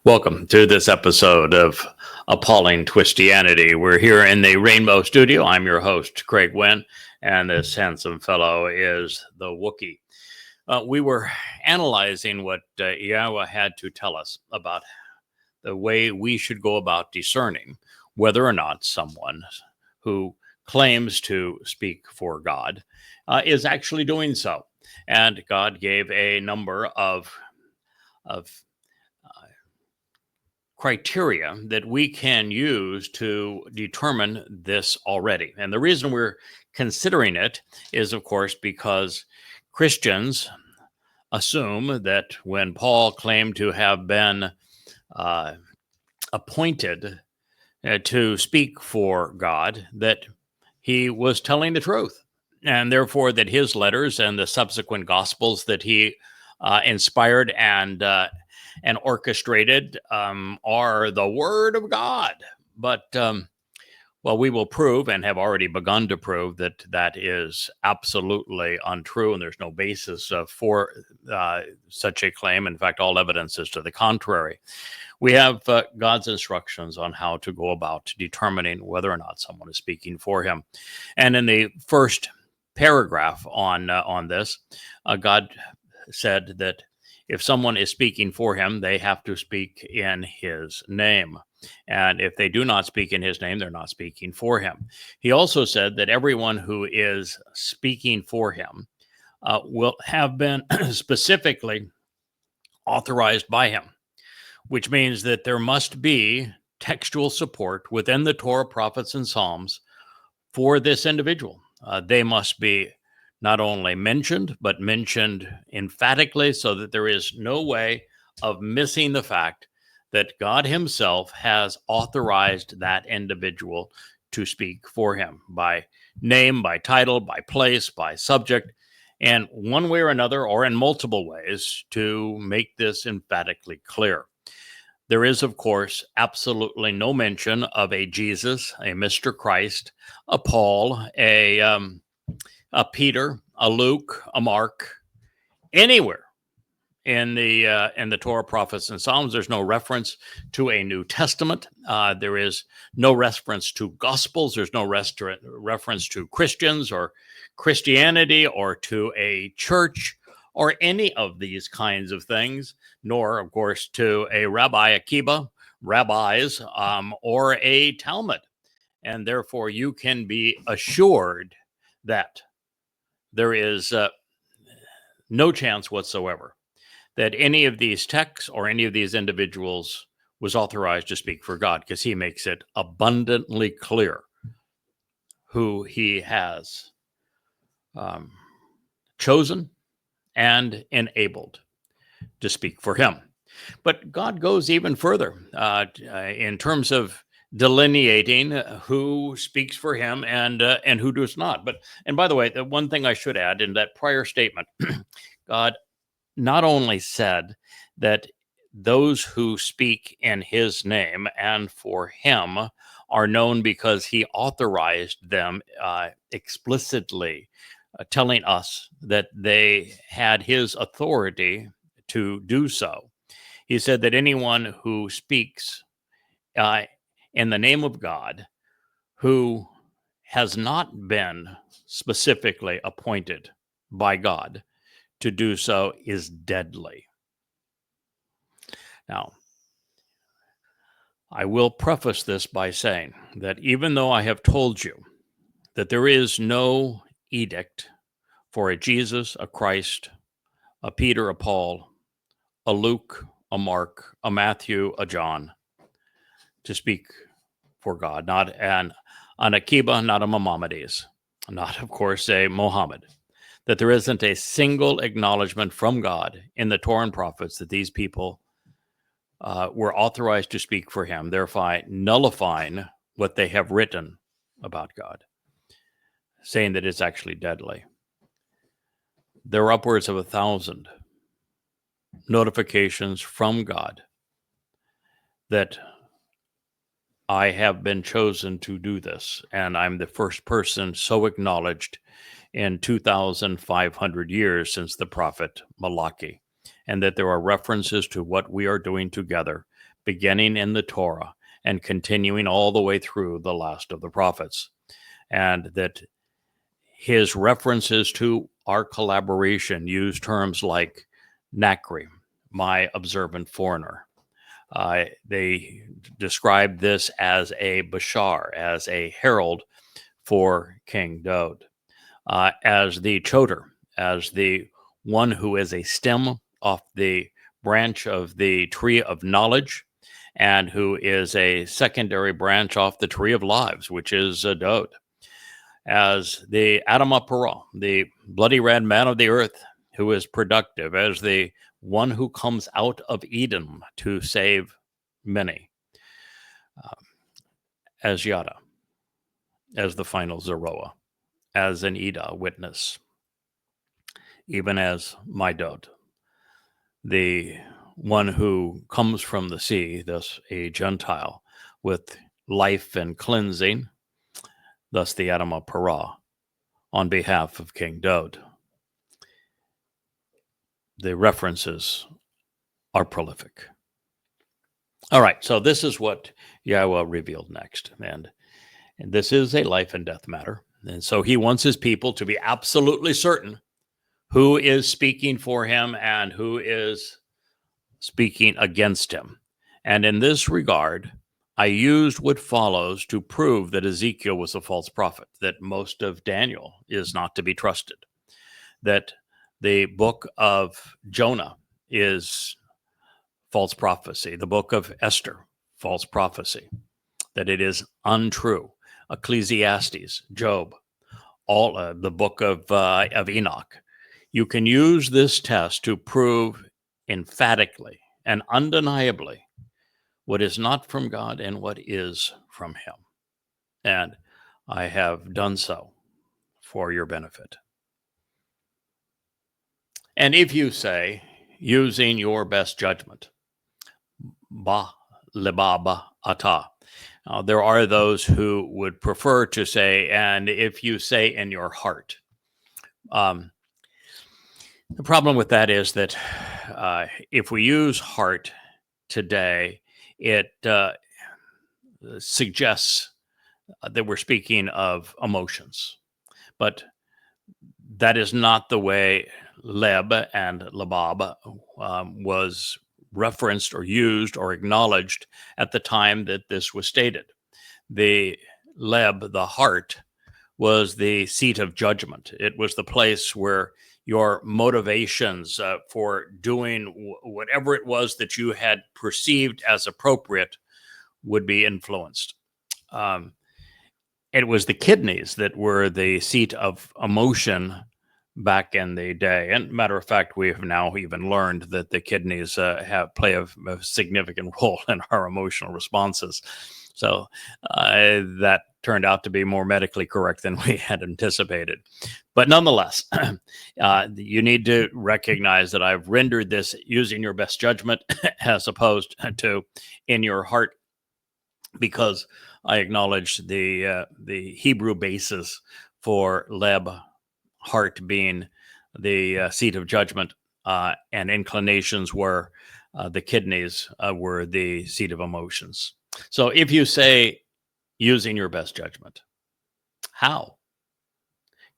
Welcome to this episode of Appalling Twistianity. We're here in the Rainbow Studio. I'm your host, Craig Winn, and this handsome fellow is the Wookiee. We were analyzing what Yahowah had to tell us about the way we should go about discerning whether or not someone who claims to speak for God is actually doing so. And God gave a number of criteria that we can use to determine this already. And the reason we're considering it is, of course, because Christians assume that when Paul claimed to have been appointed to speak for God, that he was telling the truth, and therefore that his letters and the subsequent gospels that he inspired and orchestrated are the word of God. But, well, we will prove and have already begun to prove that that is absolutely untrue, and there's no basis for such a claim. In fact, all evidence is to the contrary. We have God's instructions on how to go about determining whether or not someone is speaking for him. And in the first paragraph on this, God said that if someone is speaking for him, they have to speak in his name. And if they do not speak in his name, they're not speaking for him. He also said that everyone who is speaking for him will have been specifically authorized by him, which means that there must be textual support within the Torah, prophets, and Psalms for this individual. They must be not only mentioned, but mentioned emphatically so that there is no way of missing the fact that God himself has authorized that individual to speak for him by name, by title, by place, by subject, and one way or another, or in multiple ways, to make this emphatically clear. There is, of course, absolutely no mention of a Jesus, a Mr. Christ, a Paul, a Peter, a Luke, a Mark, anywhere in the Torah, prophets, and Psalms. There's no reference to a New Testament. There is no reference to Gospels. There's no reference to Christians or Christianity or to a church or any of these kinds of things, nor, of course, to a Rabbi Akiba, rabbis, or a Talmud. And therefore, you can be assured that there is no chance whatsoever that any of these texts or any of these individuals was authorized to speak for God, because he makes it abundantly clear who he has chosen and enabled to speak for him. But God goes even further in terms of delineating who speaks for him and who does not. And by the way, the one thing I should add, in that prior statement, God not only said that those who speak in his name and for him are known because he authorized them explicitly, telling us that they had his authority to do so. He said that anyone who speaks in the name of God, who has not been specifically appointed by God to do so, is deadly. Now, I will preface this by saying that even though I have told you that there is no edict for a Jesus, a Christ, a Peter, a Paul, a Luke, a Mark, a Matthew, a John, to speak for God, not an Akiba, not a Maimonides, not, of course, a Mohammed, that there isn't a single acknowledgement from God in the Torah and prophets that these people were authorized to speak for him, thereby nullifying what they have written about God, saying that it's actually deadly. There are upwards of 1,000 notifications from God that I have been chosen to do this, and I'm the first person so acknowledged in 2,500 years since the prophet Malachi, and that there are references to what we are doing together beginning in the Torah and continuing all the way through the last of the prophets. And that his references to our collaboration use terms like Nakri, my observant foreigner. They describe this as a bashar, as a herald for King Daud, as the choter, as the one who is a stem off the branch of the tree of knowledge, and who is a secondary branch off the tree of lives, which is Daud, as the Adamah Parah, the bloody red man of the earth, who is productive, as the one who comes out of Eden to save many, as Yada, as the final Zeroah, as an Eda witness, even as my Daud, the one who comes from the sea, thus a Gentile, with life and cleansing, thus the Adamah Parah, on behalf of King Daud. The references are prolific. All right, so this is what Yahowah revealed next. And this is a life and death matter. And so he wants his people to be absolutely certain who is speaking for him and who is speaking against him. And in this regard, I used what follows to prove that Ezekiel was a false prophet, that most of Daniel is not to be trusted, that the book of Jonah is false prophecy, the book of Esther, false prophecy, that it is untrue. Ecclesiastes, Job, all the book of Enoch. You can use this test to prove emphatically and undeniably what is not from God and what is from him. And I have done so for your benefit. And if you say, using your best judgment, ba lebaba ata, there are those who would prefer to say, and if you say in your heart. The problem with that is that if we use heart today, it suggests that we're speaking of emotions. But that is not the way leb and labab was referenced or used or acknowledged at the time that this was stated. The leb, the heart, was the seat of judgment. It was the place where your motivations for doing whatever it was that you had perceived as appropriate would be influenced. It was the kidneys that were the seat of emotion back in the day. And matter of fact, we have now even learned that the kidneys play a significant role in our emotional responses. So that turned out to be more medically correct than we had anticipated. But nonetheless, you need to recognize that I've rendered this using your best judgment as opposed to in your heart, because I acknowledge the Hebrew basis for leb, heart, being the seat of judgment, and inclinations were the kidneys were the seat of emotions. So if you say using your best judgment, how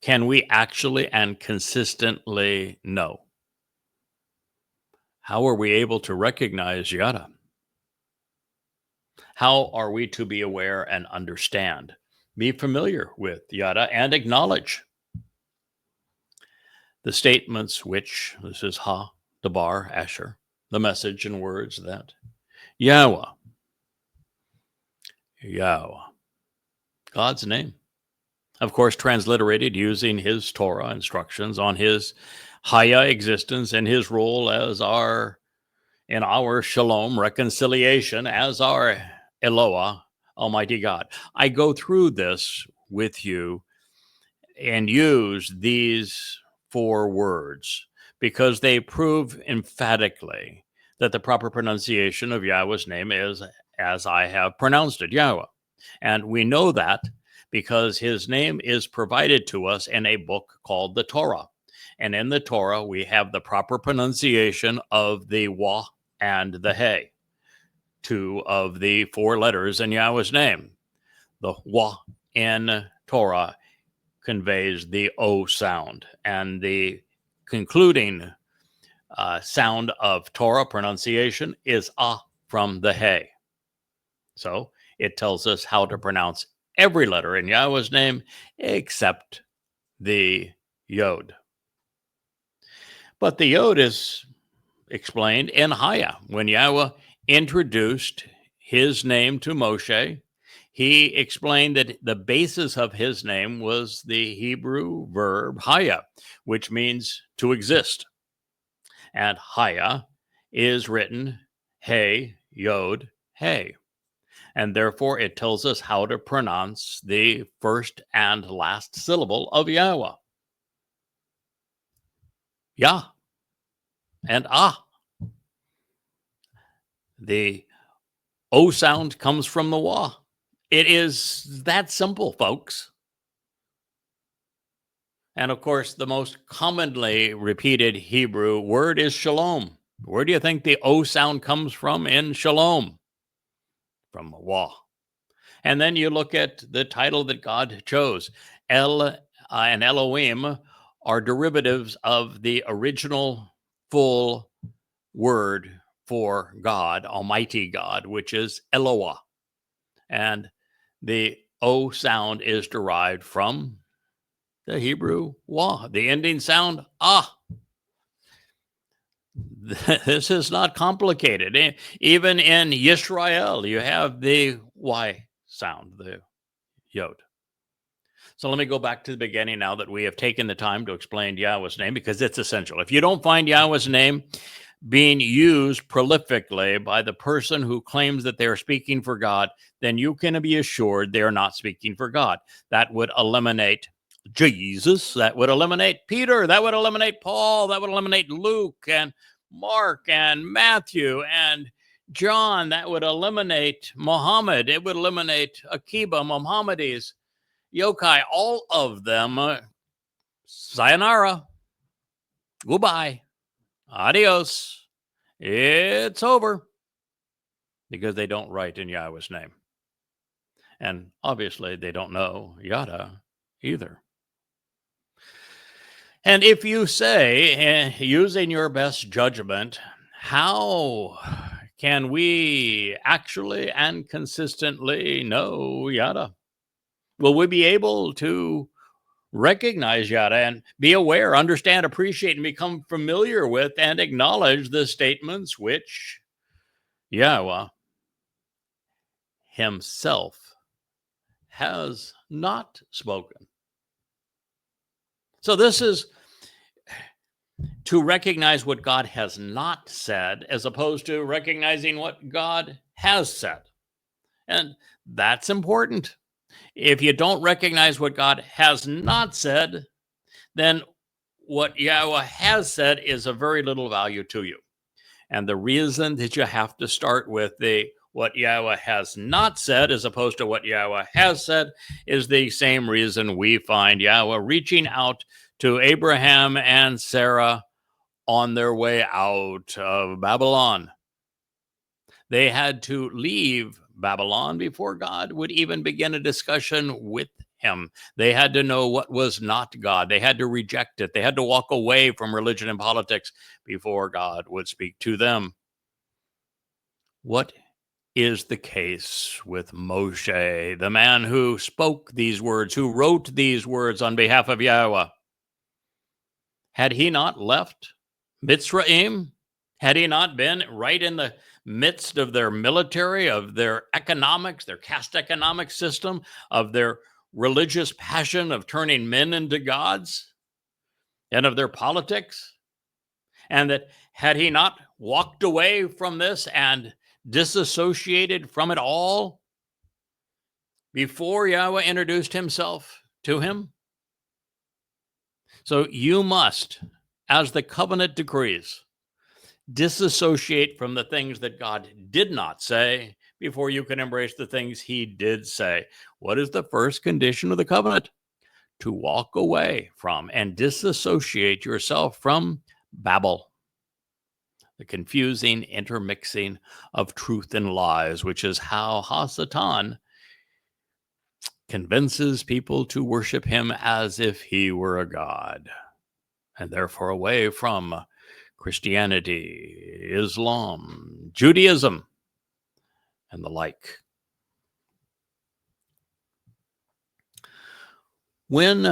can we actually and consistently know? How are we able to recognize Yada? How are we to be aware and understand, be familiar with Yada, and acknowledge the statements which, this is Ha, Dabar, Asher, the message and words that Yahowah, God's name, of course, transliterated using his Torah instructions on his Haya existence and his role as in our shalom reconciliation as our Eloah, Almighty God. I go through this with you and use these 4 words because they prove emphatically that the proper pronunciation of Yahweh's name is as I have pronounced it, Yahowah. And we know that because his name is provided to us in a book called the Torah. And in the Torah, we have the proper pronunciation of the Wah and the Hey. two of the four letters in Yahweh's name. The Wah in Torah conveys the O sound, and the concluding sound of Torah pronunciation is Ah from the Hey. So it tells us how to pronounce every letter in Yahweh's name except the Yod. But the Yod is explained in Haya. When Yahweh introduced his name to Moshe, he explained that the basis of his name was the Hebrew verb Haya, which means to exist. And Haya is written Hey, Yod, Hey. And therefore it tells us how to pronounce the first and last syllable of Yahweh. Yah and Ah. The O sound comes from the Wah. It is that simple, folks. And of course, the most commonly repeated Hebrew word is shalom. Where do you think the O sound comes from in shalom? From Wah. And then you look at the title that God chose. El and Elohim are derivatives of the original full word for God, Almighty God, which is Elohah. And the O sound is derived from the Hebrew Wah, the ending sound Ah. This is not complicated. Even in Yisrael, you have the Y sound, the Yod. So let me go back to the beginning now that we have taken the time to explain Yahweh's name, because it's essential. If you don't find Yahweh's name being used prolifically by the person who claims that they're speaking for God, then you can be assured they're not speaking for God. That would eliminate Jesus. That would eliminate Peter. That would eliminate Paul. That would eliminate Luke and Mark and Matthew and John. That would eliminate Muhammad. It would eliminate Akiba, Mohammedis, Yokai, all of them. Sayonara. Goodbye. Adios. It's over. Because they don't write in Yahweh's name. And obviously they don't know Yada either. And if you say, using your best judgment, how can we actually and consistently know Yada? Will we be able to recognize Yada and be aware, understand, appreciate, and become familiar with and acknowledge the statements which Yahweh himself has not spoken? So this is to recognize what God has not said, as opposed to recognizing what God has said. And that's important. If you don't recognize what God has not said, then what Yahweh has said is of very little value to you. And the reason that you have to start with what Yahweh has not said as opposed to what Yahweh has said is the same reason we find Yahweh reaching out to Abraham and Sarah on their way out of Babylon. They had to leave Babylon before God would even begin a discussion with him. They had to know what was not God. They had to reject it. They had to walk away from religion and politics before God would speak to them. What is the case with Moshe, the man who spoke these words, who wrote these words on behalf of Yahweh? Had he not left Mitzrayim? Had he not been right in the midst of their military, of their economics, their caste economic system, of their religious passion of turning men into gods, and of their politics? And that had he not walked away from this and disassociated from it all before Yahweh introduced himself to him? So you must, as the covenant decrees, disassociate from the things that God did not say before you can embrace the things he did say. What is the first condition of the covenant? To walk away from and disassociate yourself from Babel. the confusing intermixing of truth and lies, which is how Hasatan convinces people to worship him as if he were a god, and therefore away from Christianity, Islam, Judaism, and the like. When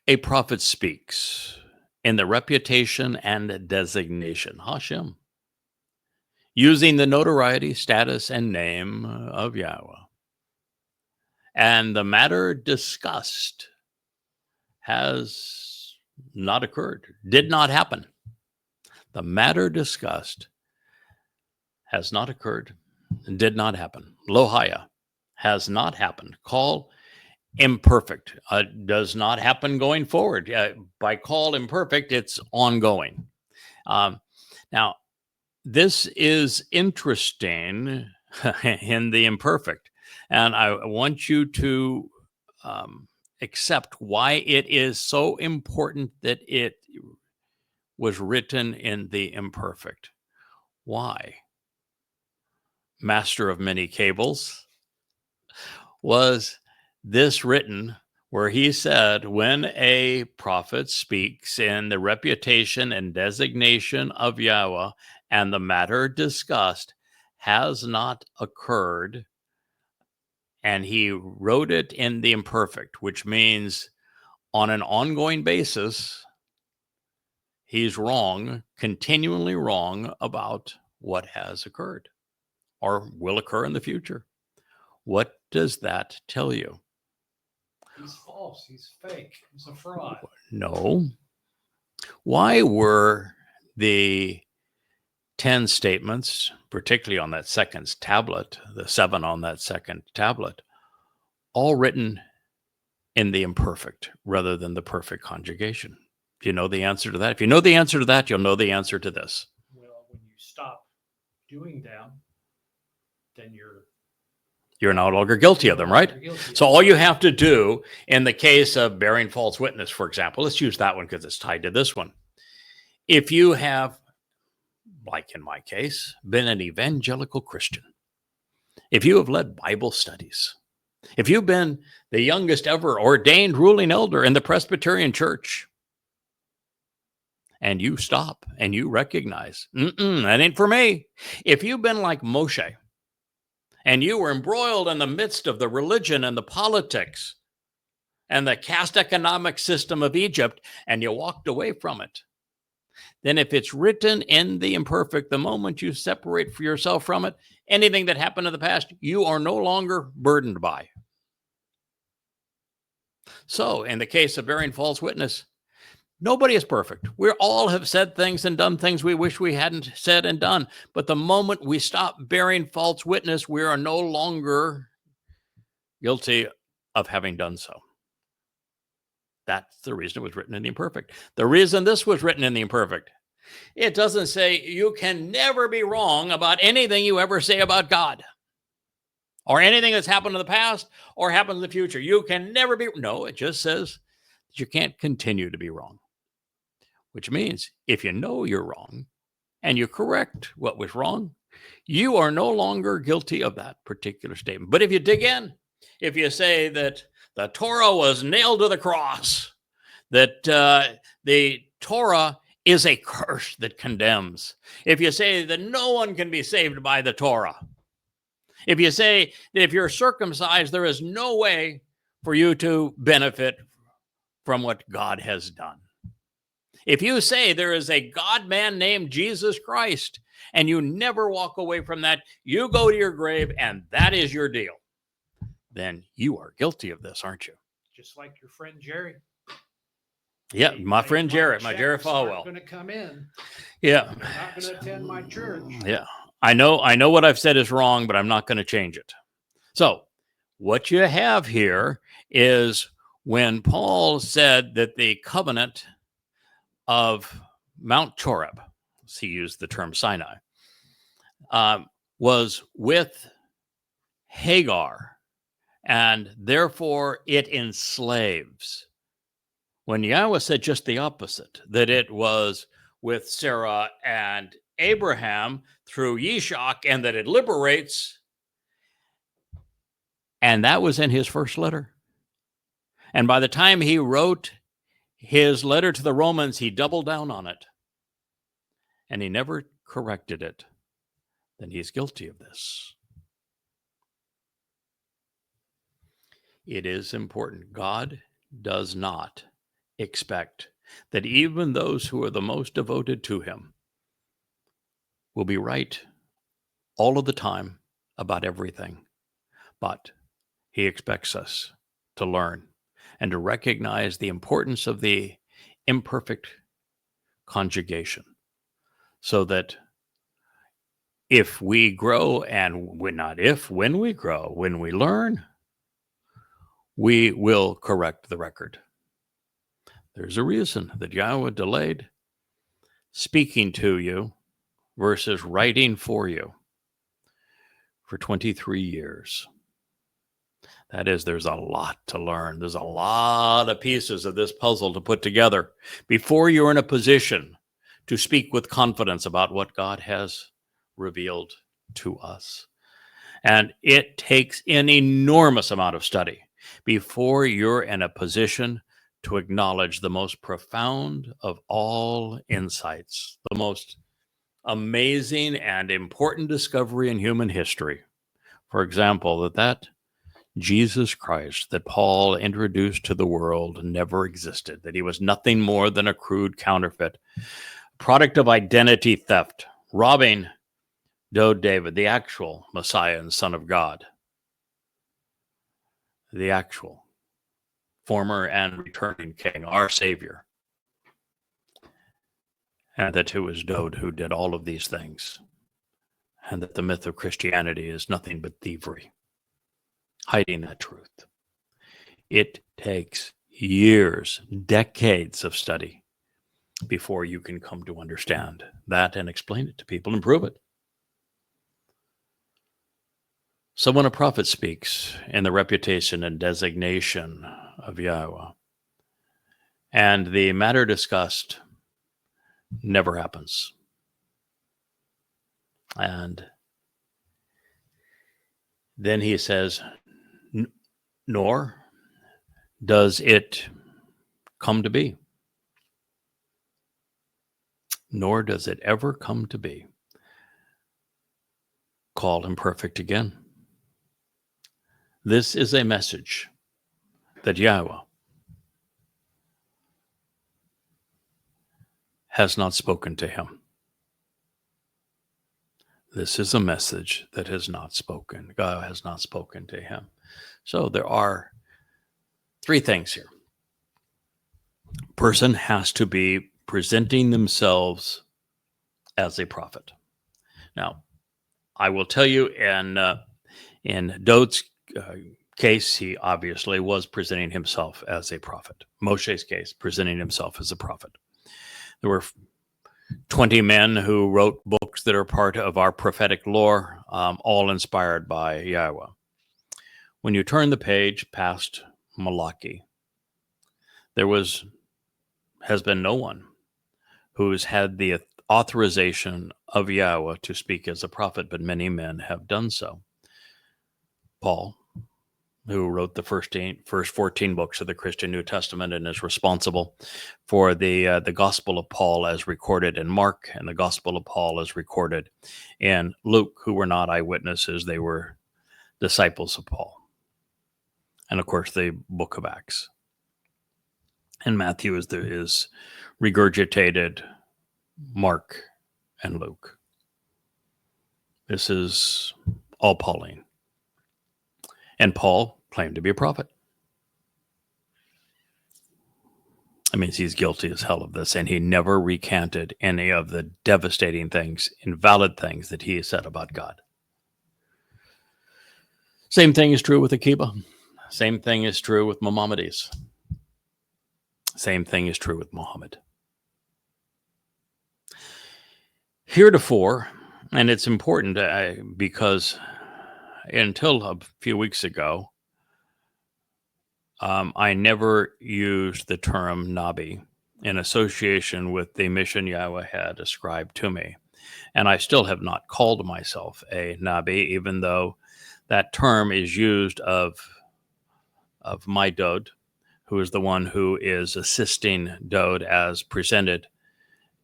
a prophet speaks in the reputation and designation, Hashem, using the notoriety, status, and name of Yahweh, and the matter discussed has not occurred, did not happen. The matter discussed has not occurred, did not happen. Lohaya has not happened. Call imperfect does not happen going forward. By call imperfect, it's ongoing. Now, this is interesting in the imperfect, and I want you to accept why it is so important that it was written in the imperfect. Why? Master of many cables, was this written where he said, when a prophet speaks in the reputation and designation of Yahweh and the matter discussed has not occurred, and he wrote it in the imperfect, which means on an ongoing basis, he's wrong, continually wrong about what has occurred or will occur in the future. What does that tell you? He's false. He's fake. He's a fraud. No. Why were the 10 statements, particularly on that second tablet, the 7 on that second tablet, all written in the imperfect rather than the perfect conjugation? Do you know the answer to that? If you know the answer to that, you'll know the answer to this. Well, when you stop doing them, then you're no longer guilty of them, right? So all you have to do in the case of bearing false witness, for example, let's use that one because it's tied to this one. If you have, like in my case, been an evangelical Christian, if you have led Bible studies, if you've been the youngest ever ordained ruling elder in the Presbyterian Church, and you stop and you recognize, that ain't for me. If you've been like Moshe, and you were embroiled in the midst of the religion and the politics and the caste economic system of Egypt, and you walked away from it, then if it's written in the imperfect, the moment you separate for yourself from it, anything that happened in the past, you are no longer burdened by. So in the case of bearing false witness, nobody is perfect. We all have said things and done things we wish we hadn't said and done. But the moment we stop bearing false witness, we are no longer guilty of having done so. That's the reason it was written in the imperfect. The reason this was written in the imperfect, it doesn't say you can never be wrong about anything you ever say about God or anything that's happened in the past or happens in the future. You can never be. No, it just says that you can't continue to be wrong. Which means if you know you're wrong and you correct what was wrong, you are no longer guilty of that particular statement. But if you dig in, if you say that the Torah was nailed to the cross, that the Torah is a curse that condemns, if you say that no one can be saved by the Torah, if you say that if you're circumcised, there is no way for you to benefit from what God has done. If you say there is a God-man named Jesus Christ and you never walk away from that, you go to your grave and that is your deal, then you are guilty of this, aren't you? Just like your friend Jerry. Yeah, my friend Jarrett, my Jerry Falwell. Going to come in. Yeah. They're not going to attend my church. Yeah. I know what I've said is wrong, but I'm not going to change it. So what you have here is when Paul said that the covenant of Mount Choreb, he used the term Sinai, was with Hagar, and therefore it enslaves. When Yahweh said just the opposite, that it was with Sarah and Abraham through Yishak and that it liberates. And that was in his first letter. And by the time he wrote his letter to the Romans, he doubled down on it. And he never corrected it. Then he's guilty of this. It is important. God does not expect that even those who are the most devoted to him will be right all of the time about everything. But he expects us to learn and to recognize the importance of the imperfect conjugation, so that if we grow, and when we grow, when we learn, we will correct the record. There's a reason that Yahowah delayed speaking to you versus writing for you for 23 years. That is, there's a lot to learn. There's a lot of pieces of this puzzle to put together before you're in a position to speak with confidence about what God has revealed to us. And it takes an enormous amount of study before you're in a position to acknowledge the most profound of all insights, the most amazing and important discovery in human history. For example, that Jesus Christ that Paul introduced to the world never existed, that he was nothing more than a crude counterfeit, product of identity theft, robbing David, the actual Messiah and Son of God, the actual former and returning King, our Savior, and that it was Dode who did all of these things, and that the myth of Christianity is nothing but thievery, hiding that truth. It takes years, decades of study before you can come to understand that and explain it to people and prove it. So when a prophet speaks in the reputation and designation of Yahowah, and the matter discussed never happens, and then he says, nor does it come to be, nor does it ever come to be, call him perfect again. This is a message that Yahowah has not spoken to him. This is a message that has not spoken. God has not spoken to him. So there are three things here. A person has to be presenting themselves as a prophet. Now, I will tell you, in Dode's case, he obviously was presenting himself as a prophet. Moshe's case, presenting himself as a prophet. There were 20 men who wrote books that are part of our prophetic lore, all inspired by Yahowah. When you turn the page past Malachi, there has been no one who's had the authorization of Yahowah to speak as a prophet, but many men have done so. Paul, who wrote the first 14 books of the Christian New Testament and is responsible for the Gospel of Paul as recorded in Mark and the Gospel of Paul as recorded in Luke, who were not eyewitnesses. They were disciples of Paul. And of course, the book of Acts. And Matthew is regurgitated Mark and Luke. This is all Pauline. And Paul claimed to be a prophet. That means he's guilty as hell of this, and he never recanted any of the devastating things, invalid things that he said about God. Same thing is true with Akiba. Same thing is true with Maimonides. Same thing is true with Muhammad. Heretofore, and it's important because until a few weeks ago, I never used the term Nabi in association with the mission Yahowah had ascribed to me. And I still have not called myself a Nabi, even though that term is used of my Dode, who is the one who is assisting Dode as presented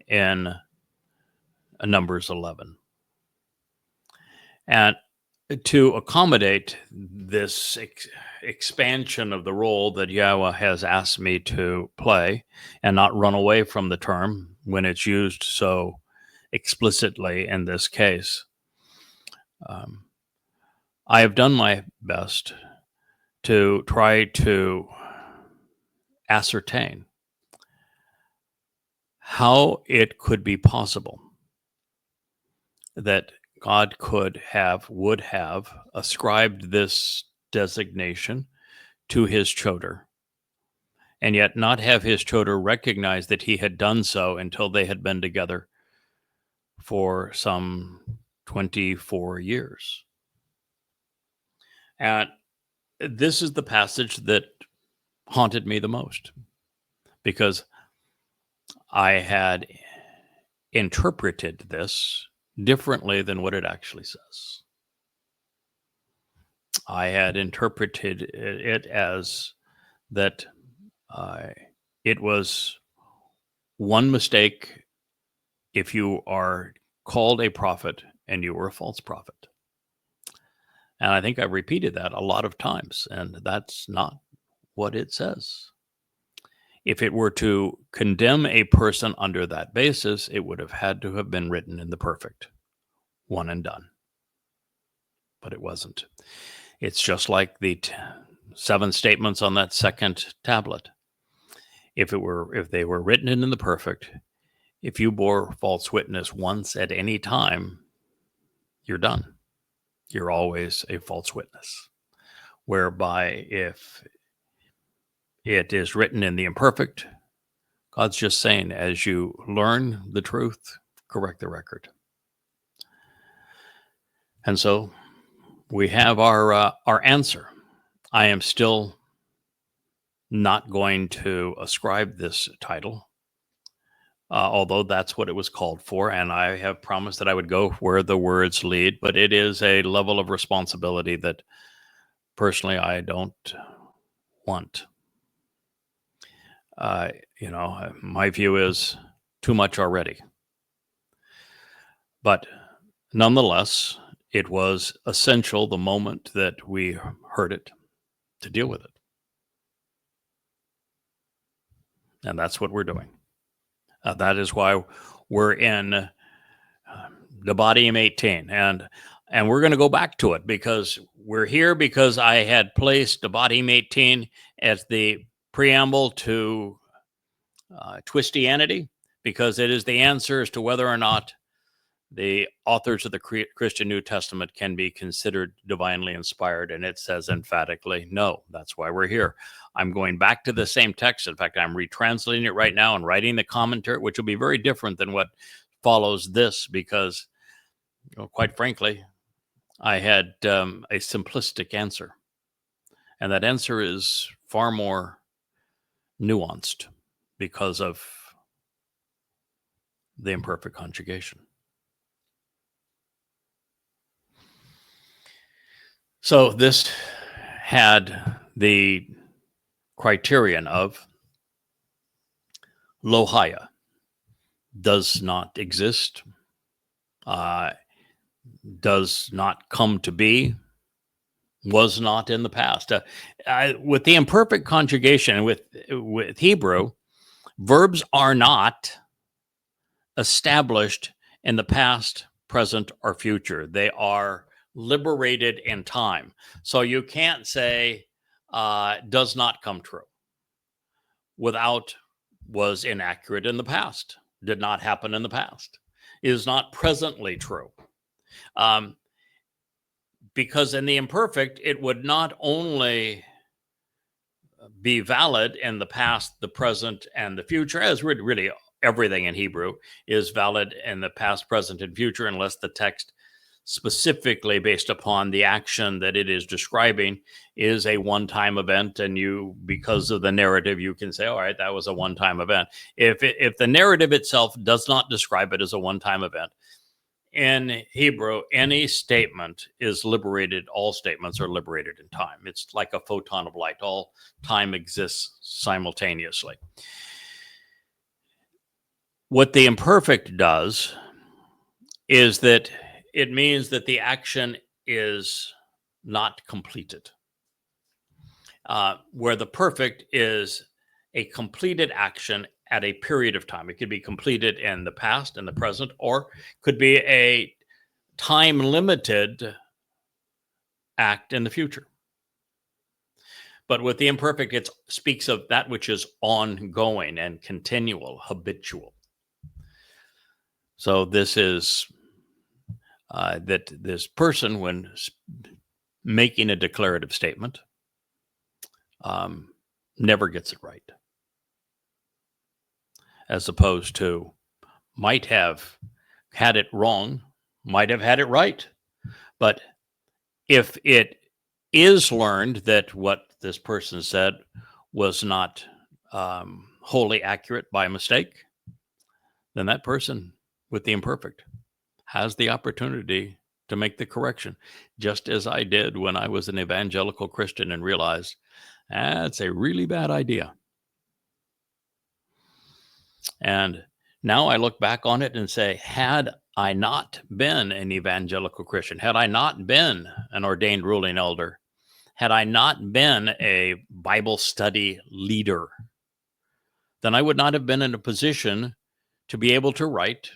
in Numbers 11. And to accommodate this expansion of the role that Yahweh has asked me to play and not run away from the term when it's used so explicitly in this case, I have done my best to try to ascertain how it could be possible that God would have ascribed this designation to his choder, and yet not have his choder recognize that he had done so until they had been together for some 24 years. And this is the passage that haunted me the most, because I had interpreted this differently than what it actually says. I had interpreted it as that it was one mistake if you are called a prophet and you were a false prophet. And I think I've repeated that a lot of times, and that's not what it says. If it were to condemn a person under that basis, it would have had to have been written in the perfect, one and done. But it wasn't. It's just like the 7 statements on that second tablet. If they were written in the perfect, if you bore false witness once at any time, you're done. You're always a false witness. Whereby if it is written in the imperfect, God's just saying, as you learn the truth, correct the record. And so we have our answer. I am still not going to ascribe this title, although that's what it was called for, and I have promised that I would go where the words lead, but it is a level of responsibility that personally I don't want. My view is too much already. But nonetheless, it was essential the moment that we heard it to deal with it. And that's what we're doing. That is why we're in Debatim 18. And we're going to go back to it, because we're here because I had placed Debatim 18 as the preamble to Twistianity, because it is the answer as to whether or not the authors of the Christian New Testament can be considered divinely inspired. And it says emphatically, no. That's why we're here. I'm going back to the same text. In fact, I'm retranslating it right now and writing the commentary, which will be very different than what follows this, because, quite frankly, I had a simplistic answer. And that answer is far more nuanced because of the imperfect conjugation. So this had the criterion of Lohaya, does not exist, does not come to be, was not in the past. With the imperfect conjugation, with Hebrew, verbs are not established in the past, present, or future. They are liberated in time. So you can't say does not come true without was inaccurate in the past, did not happen in the past, is not presently true. Because in the imperfect, it would not only be valid in the past, the present, and the future, as really everything in Hebrew is valid in the past, present, and future, unless the text specifically based upon the action that it is describing is a one-time event, and you, because of the narrative, you can say, all right, that was a one-time event. If the narrative itself does not describe it as a one-time event, in Hebrew, any statement is liberated. All statements are liberated in time. It's like a photon of light. All time exists simultaneously. What the imperfect does is that it means that the action is not completed. Where the perfect is a completed action at a period of time. It could be completed in the past, in the present, or could be a time-limited act in the future. But with the imperfect, it speaks of that which is ongoing and continual, habitual. So this is that this person, when making a declarative statement, never gets it right. As opposed to might have had it wrong, might have had it right. But if it is learned that what this person said was not wholly accurate by mistake, then that person with the imperfect has the opportunity to make the correction, just as I did when I was an evangelical Christian and realized that's a really bad idea. And now I look back on it and say, had I not been an evangelical Christian, had I not been an ordained ruling elder, had I not been a Bible study leader, then I would not have been in a position to be able to write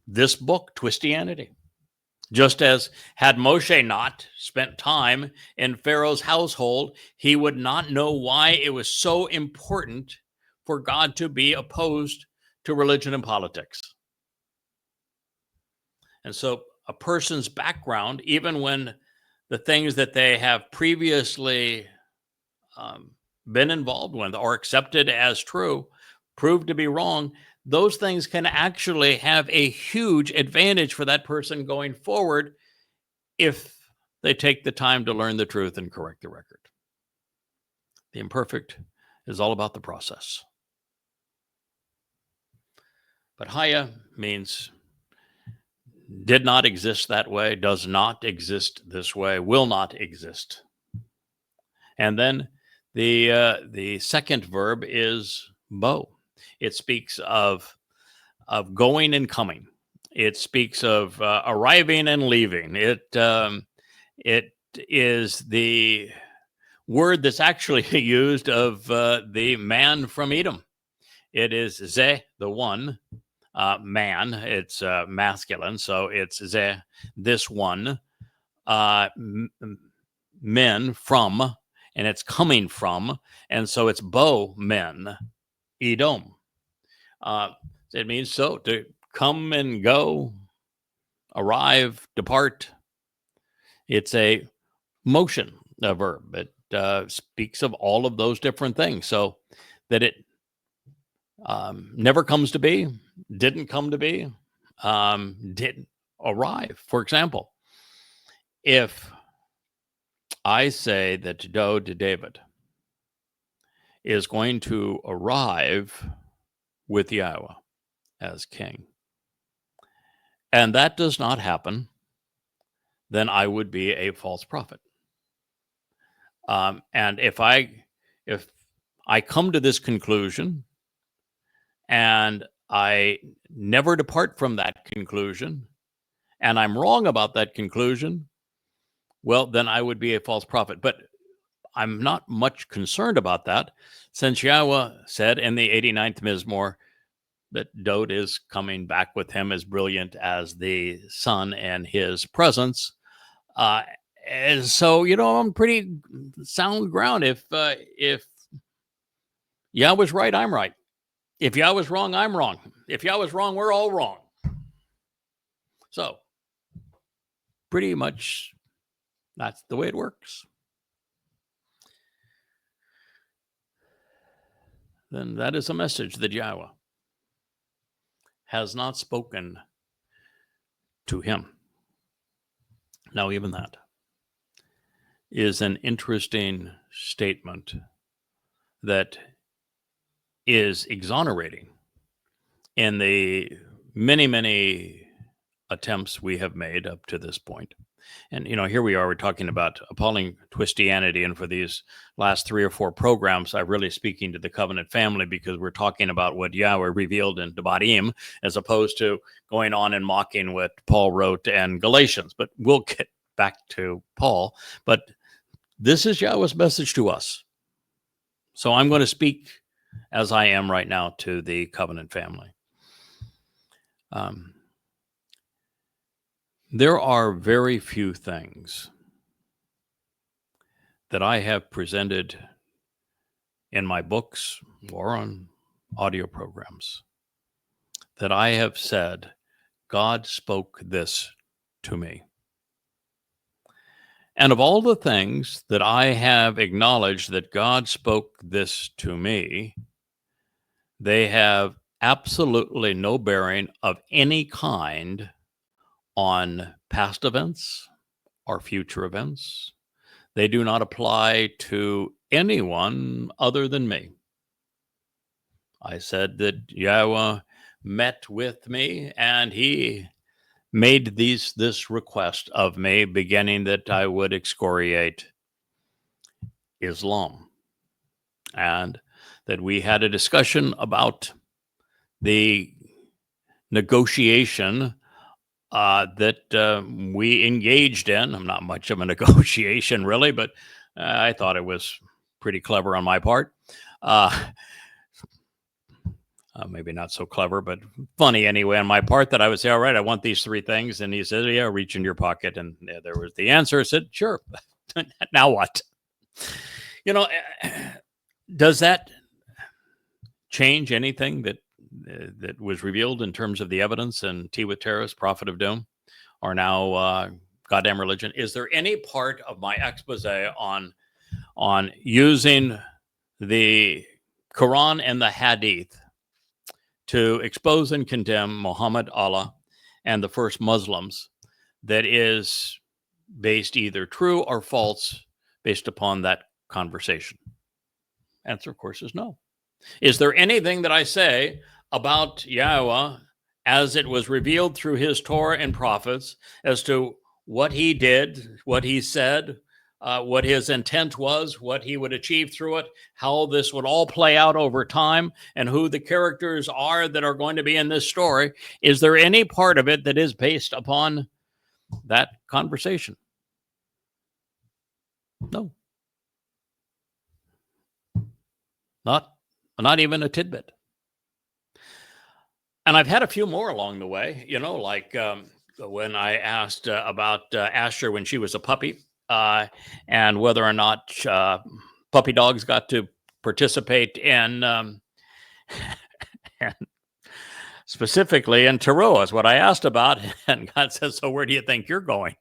this book, Twistianity. Just as had Moshe not spent time in Pharaoh's household, he would not know why it was so important for God to be opposed to religion and politics. And so a person's background, even when the things that they have previously been involved with or accepted as true, proved to be wrong, those things can actually have a huge advantage for that person going forward if they take the time to learn the truth and correct the record. The imperfect is all about the process. But Haya means did not exist that way, does not exist this way, will not exist. And then the second verb is bo. It speaks of going and coming. It speaks of arriving and leaving. It is the word that's actually used of the man from Edom. It is ze, the one, man. It's masculine, so it's ze, this one, men from, and it's coming from, and so it's bo men, Edom. It means so to come and go, arrive, depart. It's a motion, a verb. It speaks of all of those different things. So that it never comes to be, didn't come to be, didn't arrive. For example, if I say that Doe to David is going to arrive with YAHOWAH as king, and that does not happen, then I would be a false prophet. And if I come to this conclusion and I never depart from that conclusion, and I'm wrong about that conclusion, well, then I would be a false prophet. But I'm not much concerned about that, since YAHOWAH said in the 89th Mizmor that Dode is coming back with him as brilliant as the sun and his presence. And so, I'm pretty sound ground. If YAHOWAH's right, I'm right. If YAHOWAH's wrong, I'm wrong. If YAHOWAH's wrong, we're all wrong. So, pretty much that's the way it works. Then that is a message that YAHOWAH has not spoken to him. Now, even that is an interesting statement that is exonerating in the many, many attempts we have made up to this point. And, here we are, we're talking about appalling Twistianity. And for these last 3 or 4 programs, I'm really speaking to the covenant family, because we're talking about what Yahweh revealed in Devarim, as opposed to going on and mocking what Paul wrote in Galatians. But we'll get back to Paul. But this is Yahweh's message to us. So I'm going to speak as I am right now to the covenant family. There are very few things that I have presented in my books or on audio programs that I have said, God spoke this to me. And of all the things that I have acknowledged that God spoke this to me, they have absolutely no bearing of any kind on past events or future events. They do not apply to anyone other than me. I said that Yahweh met with me and he made this request of me, beginning that I would excoriate Islam, and that we had a discussion about the negotiation that we engaged in. I'm not much of a negotiation, really, but I thought it was pretty clever on my part. Maybe not so clever, but funny anyway on my part, that I would say, all right, I want these 3 things. And he said, yeah, reach in your pocket. And there was the answer. I said, sure. Now what? Does that change anything that was revealed in terms of the evidence in Tewah, Prophet of Doom, or now Goddamn Religion? Is there any part of my expose on using the Quran and the Hadith to expose and condemn Muhammad, Allah, and the first Muslims that is based either true or false based upon that conversation? Answer, of course, is no. Is there anything that I say about Yahweh as it was revealed through his Torah and prophets as to what he did, what he said, what his intent was, what he would achieve through it, how this would all play out over time, and who the characters are that are going to be in this story? Is there any part of it that is based upon that conversation? No. Not even a tidbit. And I've had a few more along the way, like when I asked about Asher when she was a puppy, and whether or not puppy dogs got to participate in, specifically in Towrah is what I asked about. And God says, so where do you think you're going?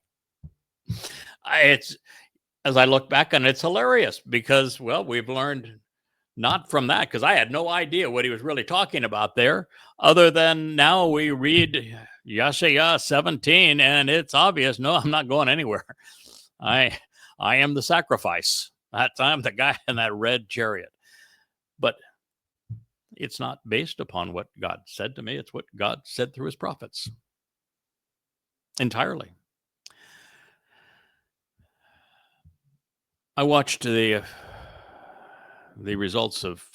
As I look back on it, it's hilarious because, well, we've learned not from that, because I had no idea what he was really talking about there, other than now we read Yeshaya 17 and it's obvious, no, I'm not going anywhere. I am the sacrifice. I'm the guy in that red chariot. But it's not based upon what God said to me. It's what God said through his prophets. Entirely. I watched the results of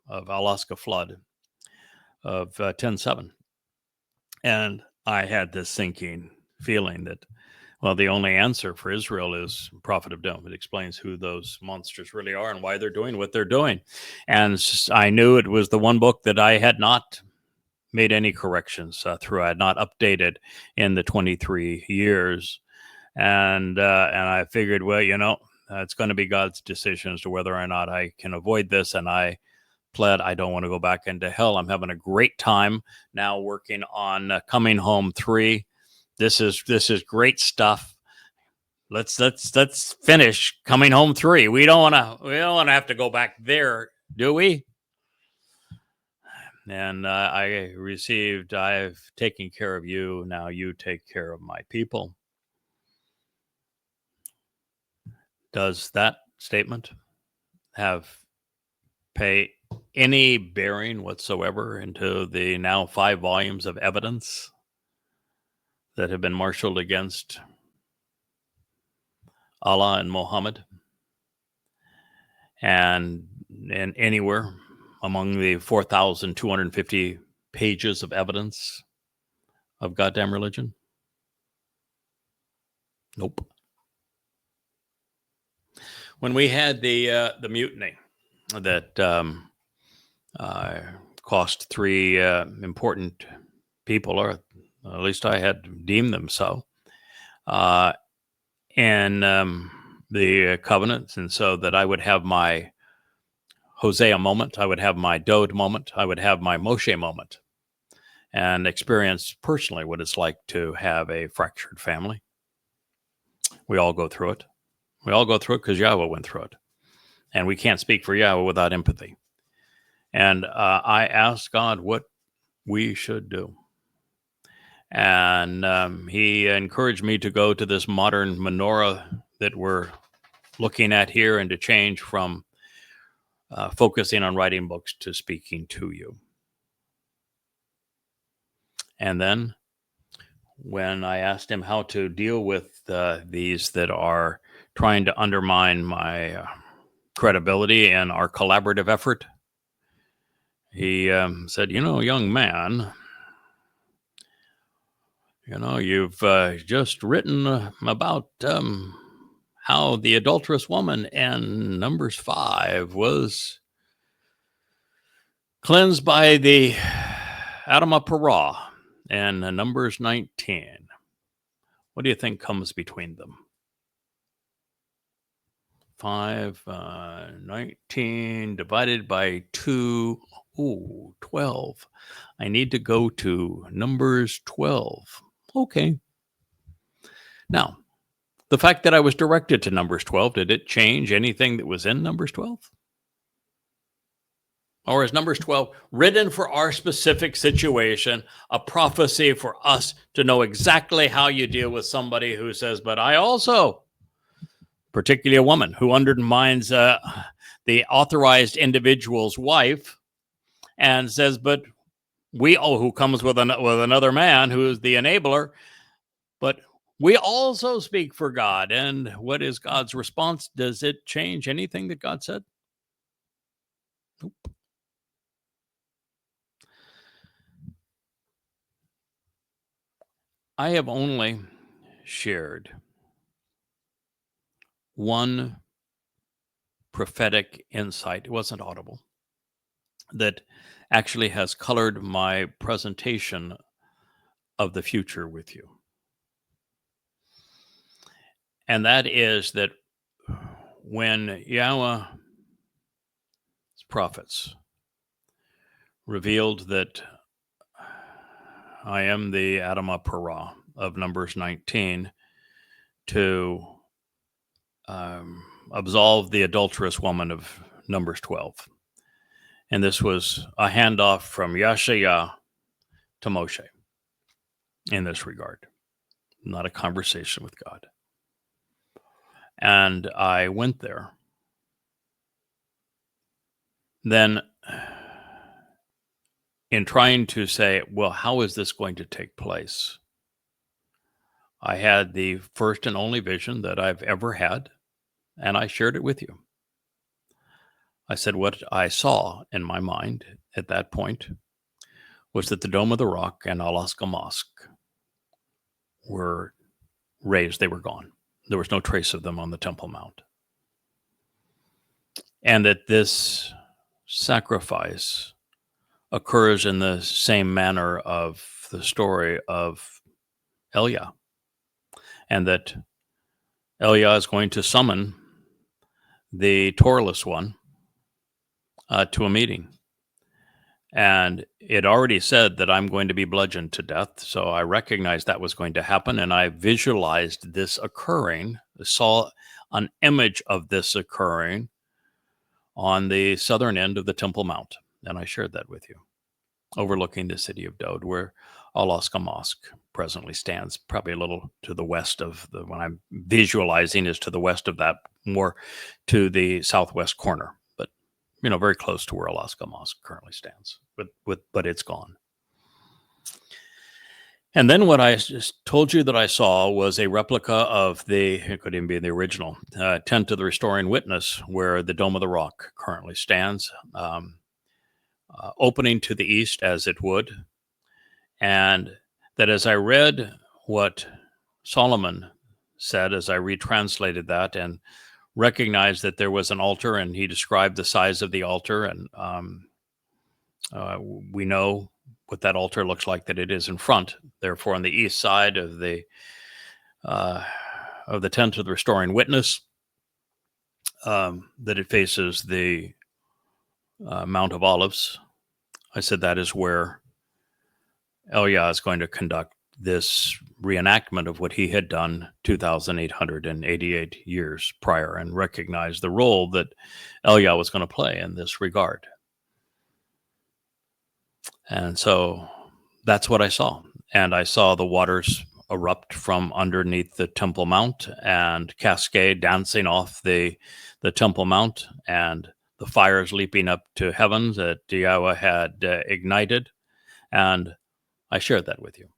Alaska flood of 10/7, and I had this sinking feeling that, well, the only answer for Israel is Prophet of Doom. It explains who those monsters really are and why they're doing what they're doing. And I knew it was the one book that I had not made any corrections through. I had not updated in the 23 years. And I figured, well, it's going to be God's decision as to whether or not I can avoid this. And I pled, I don't want to go back into hell. I'm having a great time now working on Coming Home 3. This is great stuff. Let's finish Coming Home 3. We don't want to have to go back there, do we? And I've taken care of you. Now you take care of my people. Does that statement pay any bearing whatsoever into the now 5 volumes of evidence that have been marshaled against Allah and Muhammad, and anywhere among the 4,250 pages of evidence of goddamn religion? Nope. When we had the mutiny that cost three important people, or at least I had deemed them so, and the covenants, and so that I would have my Hosea moment, I would have my Dode moment, I would have my Moshe moment, and experience personally what it's like to have a fractured family. We all go through it. We all go through it because Yahweh went through it. And we can't speak for Yahweh without empathy. And I asked God what we should do. And he encouraged me to go to this modern menorah that we're looking at here, and to change from focusing on writing books to speaking to you. And then when I asked him how to deal with these that are trying to undermine my credibility and our collaborative effort, he said, young man, you've just written about how the adulterous woman in Numbers 5 was cleansed by the Adamah Parah and Numbers 19. What do you think comes between them? 19 divided by 2. Ooh, 12. I need to go to Numbers 12. Okay. Now, the fact that I was directed to Numbers 12, did it change anything that was in Numbers 12? Or is Numbers 12 written for our specific situation, a prophecy for us to know exactly how you deal with somebody who says, but I also, particularly a woman who undermines the authorized individual's wife and says, but who comes with another man who is the enabler, but we also speak for God. And what is God's response? Does it change anything that God said? Nope. I have only shared one prophetic insight. It wasn't audible, that actually has colored my presentation of the future with you. And that is that when Yahweh's prophets revealed that I am the Adamah Parah of Numbers 19 to absolve the adulterous woman of Numbers 12. And this was a handoff from Yahshua to Moshe in this regard, not a conversation with God. And I went there. Then, in trying to say, well, how is this going to take place? I had the first and only vision that I've ever had, and I shared it with you. I said what I saw in my mind at that point was that the Dome of the Rock and Alaska Mosque were razed. They were gone. There was no trace of them on the Temple Mount. And that this sacrifice occurs in the same manner of the story of Elia. And that Elia is going to summon the Torahless one to a meeting. And it already said that I'm going to be bludgeoned to death. So I recognized that was going to happen. And I visualized this occurring, saw an image of this occurring on the southern end of the Temple Mount. And I shared that with you, overlooking the city of Dode, where Alaska Mosque presently stands, probably a little to the west of the, when I'm visualizing is to the west of that, more to the southwest corner, but very close to where Alaska Mosque currently stands, but it's gone. And then what I just told you that I saw was a replica of it could even be the original, tent of the Restoring Witness, where the Dome of the Rock currently stands, opening to the east as it would. And that as I read what Solomon said, as I retranslated that and recognized that there was an altar, and he described the size of the altar, and we know what that altar looks like, that it is in front, therefore on the east side of the tent of the Restoring Witness, that it faces the Mount of Olives. I said that is where Elia is going to conduct this reenactment of what he had done 2,888 years prior, and recognize the role that Elia was going to play in this regard. And so that's what I saw. And I saw the waters erupt from underneath the Temple Mount and cascade, dancing off the Temple Mount, and the fires leaping up to heavens that Yahowah had ignited. And I shared that with you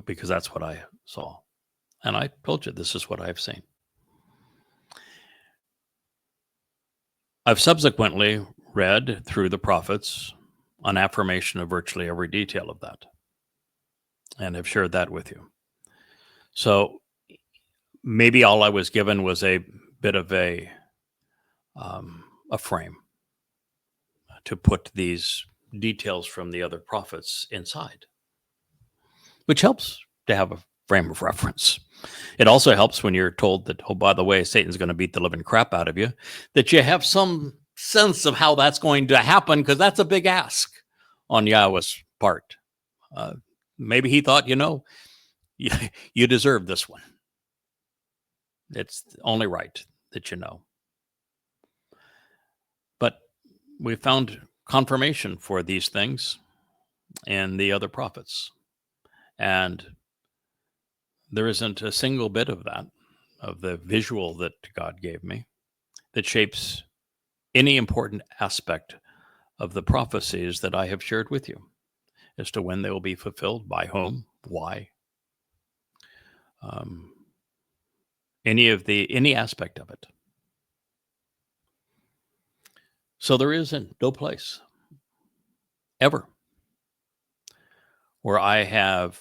because that's what I saw. And I told you, this is what I've seen. I've subsequently read through the prophets an affirmation of virtually every detail of that, and have shared that with you. So maybe all I was given was a bit of a frame to put these details from the other prophets inside, which helps to have a frame of reference. It also helps when you're told that, oh, by the way, Satan's going to beat the living crap out of you, that you have some sense of how that's going to happen, because that's a big ask on Yahowah's part. Maybe he thought, you deserve this one. It's only right that you know. But we found confirmation for these things in the other prophets. And there isn't a single bit of that, of the visual that God gave me, that shapes any important aspect of the prophecies that I have shared with you as to when they will be fulfilled, by whom, why, any aspect of it. So there isn't no place ever where I have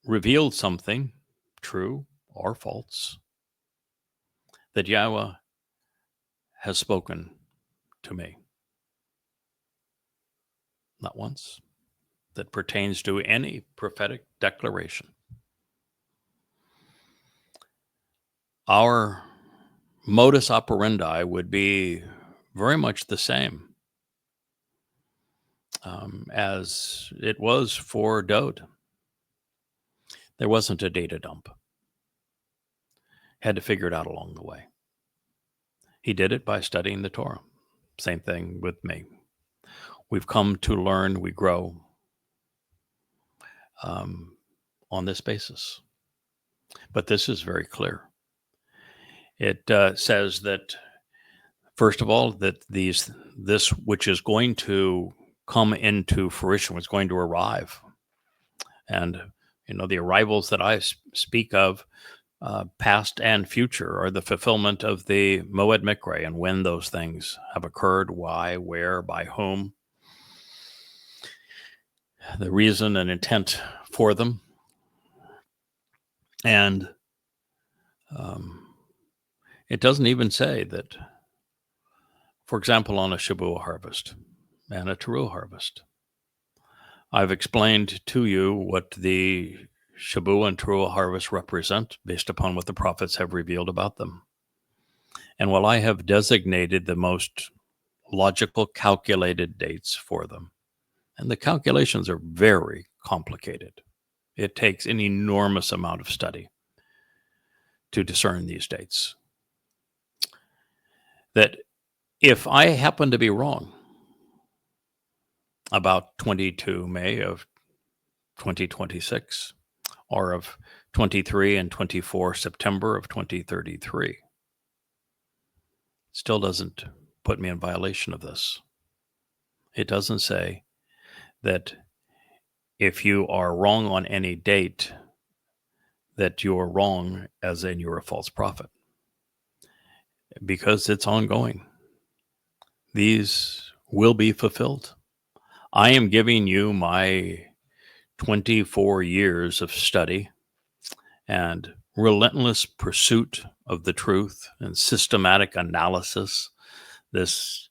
revealed something, true or false, that Yahowah has spoken to me. Not once. That pertains to any prophetic declaration. Our modus operandi would be very much the same as it was for Dode. There wasn't a data dump. Had to figure it out along the way. He did it by studying the Torah. Same thing with me. We've come to learn, we grow on this basis. But this is very clear. It says that, first of all, that this which is going to come into fruition, was going to arrive. And, the arrivals that I speak of, past and future, are the fulfillment of the Moed Mikre, and when those things have occurred, why, where, by whom, the reason and intent for them. And it doesn't even say that, for example, on a Shabuah harvest and a Towrah harvest, I've explained to you what the Shabuah and Towrah harvest represent based upon what the prophets have revealed about them. And while I have designated the most logical, calculated dates for them, and the calculations are very complicated, it takes an enormous amount of study to discern these dates, that if I happen to be wrong about 22 May of 2026, or of 23 and 24 September of 2033, still doesn't put me in violation of this. It doesn't say that if you are wrong on any date, that you are wrong, as in you're a false prophet, because it's ongoing. These will be fulfilled. I am giving you my 24 years of study and relentless pursuit of the truth and systematic analysis, this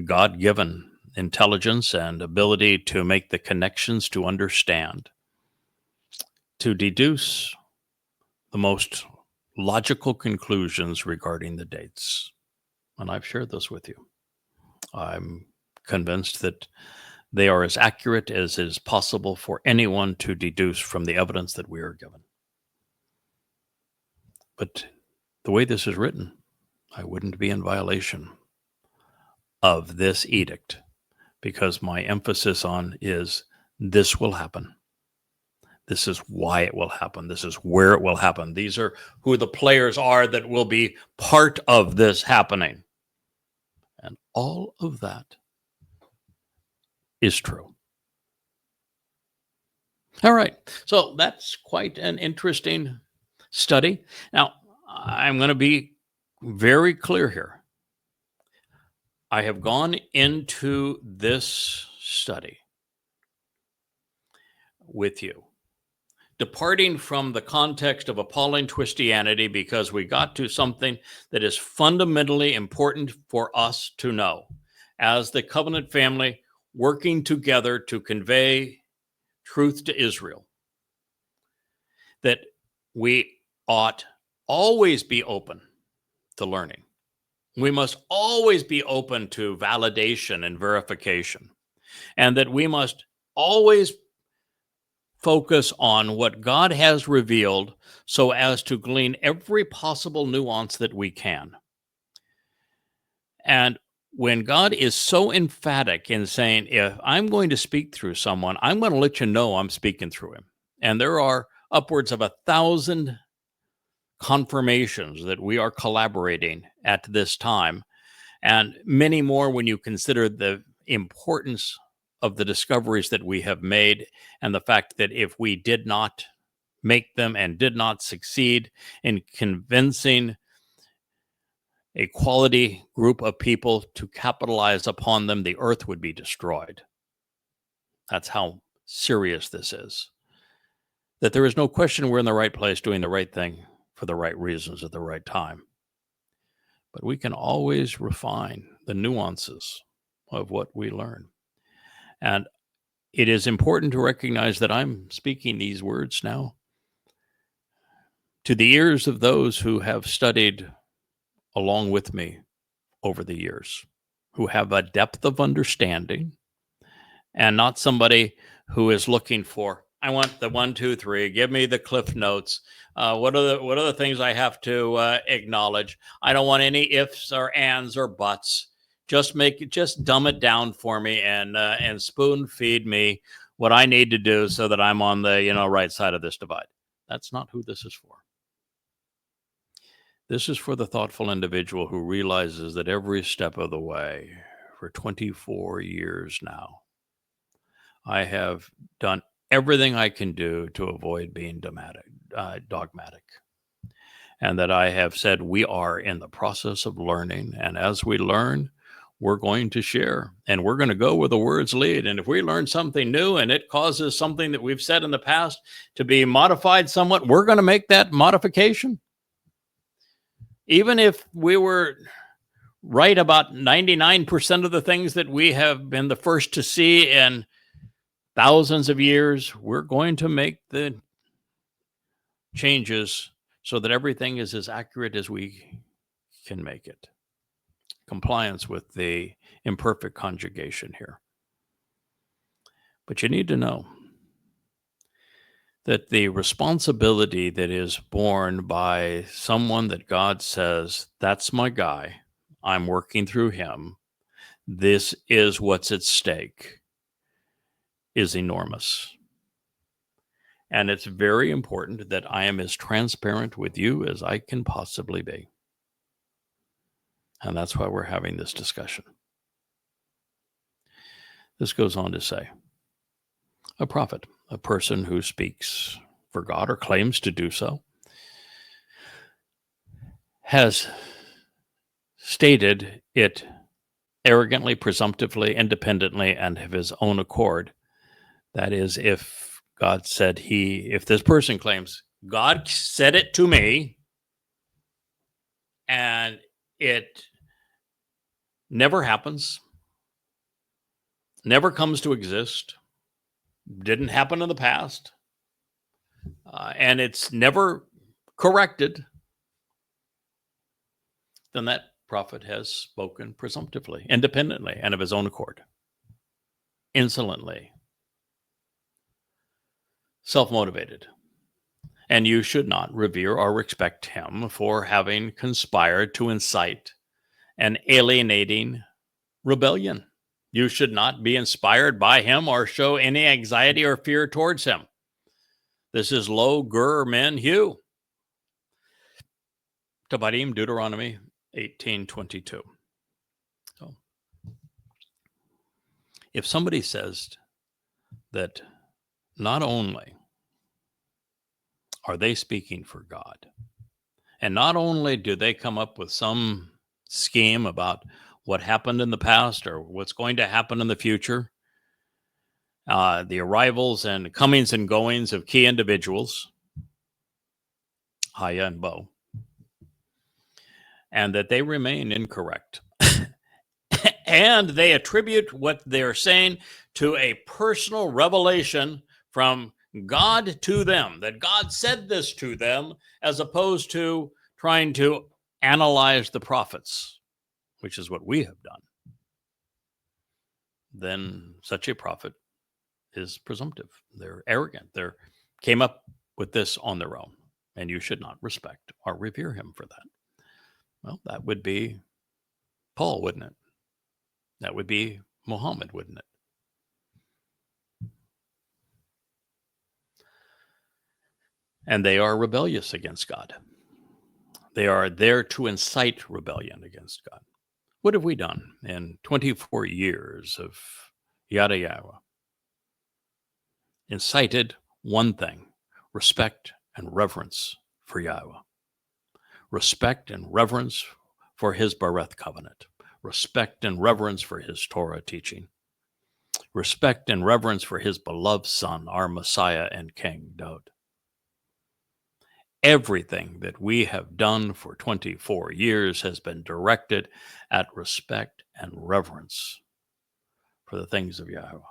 God-given intelligence and ability to make the connections, to understand, to deduce the most logical conclusions regarding the dates. And I've shared those with you. I'm convinced that they are as accurate as it is possible for anyone to deduce from the evidence that we are given. But the way this is written, I wouldn't be in violation of this edict, because my emphasis on is this will happen. This is why it will happen. This is where it will happen. These are who the players are that will be part of this happening. And all of that is true. All right. So that's quite an interesting study. Now, I'm going to be very clear here. I have gone into this study with you, departing from the context of appalling Twistianity, because we got to something that is fundamentally important for us to know as the covenant family working together to convey truth to Israel, that we ought always be open to learning. We must always be open to validation and verification, and that we must always focus on what God has revealed so as to glean every possible nuance that we can. And when God is so emphatic in saying, if I'm going to speak through someone, I'm going to let you know I'm speaking through him. And there are upwards of 1,000 confirmations that we are collaborating at this time, and many more when you consider the importance of the discoveries that we have made, and the fact that if we did not make them and did not succeed in convincing a quality group of people to capitalize upon them, the earth would be destroyed. That's how serious this is. That there is no question we're in the right place, doing the right thing for the right reasons at the right time. But we can always refine the nuances of what we learn. And it is important to recognize that I'm speaking these words now to the ears of those who have studied along with me over the years, who have a depth of understanding, and not somebody who is looking for, I want the 1, 2, 3, give me the cliff notes. What are the things I have to acknowledge? I don't want any ifs or ands or buts. Just dumb it down for me and spoon feed me what I need to do so that I'm on the right side of this divide. That's not who this is for. This is for the thoughtful individual who realizes that every step of the way, for 24 years now, I have done everything I can do to avoid being dogmatic. And that I have said we are in the process of learning. And as we learn, we're going to share. And we're going to go where the words lead. And if we learn something new and it causes something that we've said in the past to be modified somewhat, we're going to make that modification. Even if we were right about 99% of the things that we have been the first to see in thousands of years, we're going to make the changes so that everything is as accurate as we can make it. Compliance with the imperfect conjugation here. But you need to know that the responsibility that is borne by someone that God says, that's my guy, I'm working through him, this is what's at stake, is enormous. And it's very important that I am as transparent with you as I can possibly be. And that's why we're having this discussion. This goes on to say, A prophet, a person who speaks for God or claims to do so, has stated it arrogantly, presumptively, independently, and of his own accord. That is, if God said if this person claims, God said it to me, and it never happens, never comes to exist, didn't happen in the past, and it's never corrected, then that prophet has spoken presumptively, independently, and of his own accord, insolently, self-motivated. And you should not revere or respect him for having conspired to incite an alienating rebellion. You should not be inspired by him or show any anxiety or fear towards him. This is Lo Gur Men Hu. Tabarim, Deuteronomy 18:22. So, if somebody says that not only are they speaking for God, and not only do they come up with some scheme about what happened in the past or what's going to happen in the future, the arrivals and comings and goings of key individuals, Haya and Bo, and that they remain incorrect. And they attribute what they're saying to a personal revelation from God to them, that God said this to them, as opposed to trying to analyze the prophets, which is what we have done. Then such a prophet is presumptive. They're arrogant. They came up with this on their own, and you should not respect or revere him for that. Well, that would be Paul, wouldn't it? That would be Muhammad, wouldn't it? And they are rebellious against God. They are there to incite rebellion against God. What have we done in 24 years of Yada Yahowah? Incited one thing: respect and reverence for Yahowah. Respect and reverence for his Bereth covenant. Respect and reverence for his Torah teaching. Respect and reverence for his beloved Son, our Messiah and King, Daud. Everything that we have done for 24 years has been directed at respect and reverence for the things of Yahowah.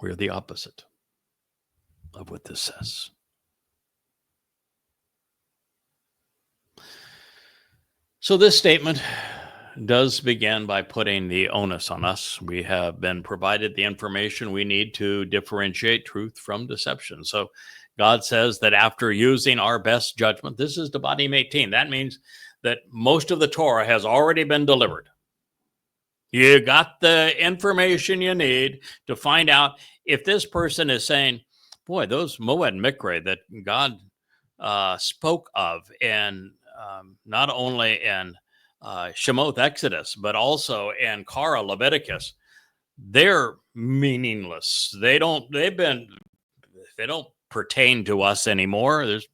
We're the opposite of what this says. So this statement does begin by putting the onus on us. We have been provided the information we need to differentiate truth from deception. So God says that after using our best judgment, this is Devarim 18. That means that most of the Torah has already been delivered. You got the information you need to find out if this person is saying, boy, those Moed Mikre that God spoke of, and not only in Shemoth Exodus, but also in Kara Leviticus, they're meaningless. They don't pertain to us anymore. There's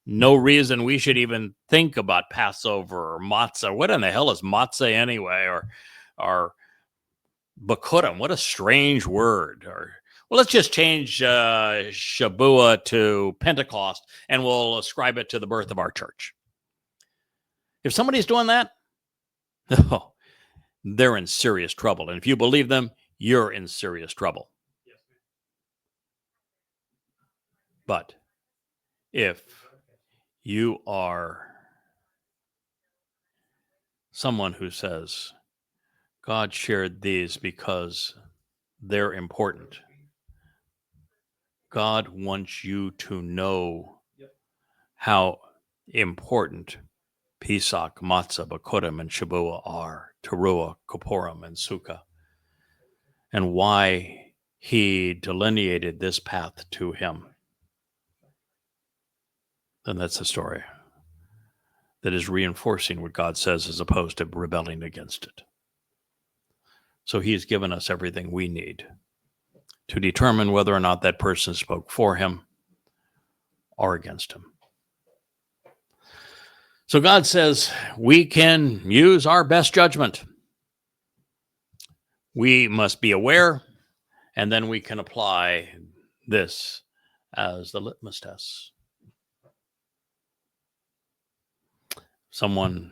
no reason we should even think about Passover or matzah. What in the hell is matzah anyway? Or Bakurim, what a strange word. Or, well, let's just change Shabua to Pentecost, and we'll ascribe it to the birth of our church. If somebody's doing that, oh, they're in serious trouble. And if you believe them, you're in serious trouble. But if you are someone who says, God shared these because they're important, God wants you to know how important Pesach, Matzah, Bakurim, and Shabua are, Teruah, Kippurim, and Sukkah, and why he delineated this path to him, then that's a story that is reinforcing what God says as opposed to rebelling against it. So he has given us everything we need to determine whether or not that person spoke for him or against him. So God says we can use our best judgment. We must be aware, and then we can apply this as the litmus test. Someone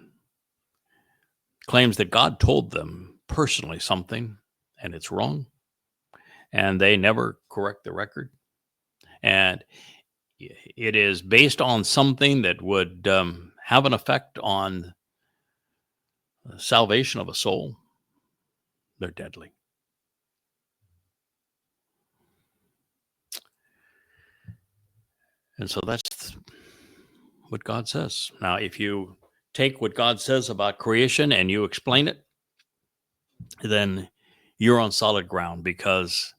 claims that God told them personally something, and it's wrong, and they never correct the record. And it is based on something that would have an effect on the salvation of a soul. They're deadly. And so that's what God says. Now, if you take what God says about creation and you explain it, then you're on solid ground, because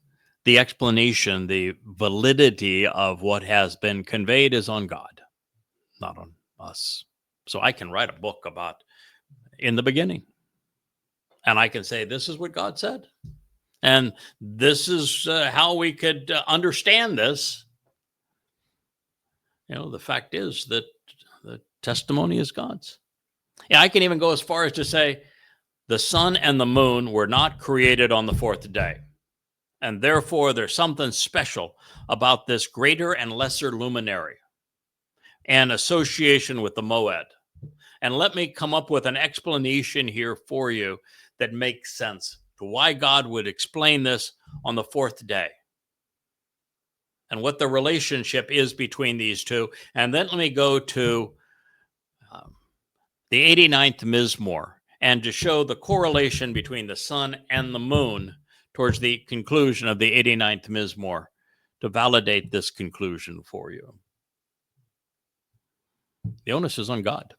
the explanation, the validity of what has been conveyed is on God, not on us. So I can write a book about in the beginning, and I can say, this is what God said. And this is how we could understand this. You know, the fact is that the testimony is God's. Yeah, I can even go as far as to say the sun and the moon were not created on the fourth day. And therefore, there's something special about this greater and lesser luminary and association with the Moed. And let me come up with an explanation here for you that makes sense to why God would explain this on the fourth day and what the relationship is between these two. And then let me go to the 89th Mizmor, and to show the correlation between the sun and the moon towards the conclusion of the 89th Mizmor, to validate this conclusion for you. The onus is on God.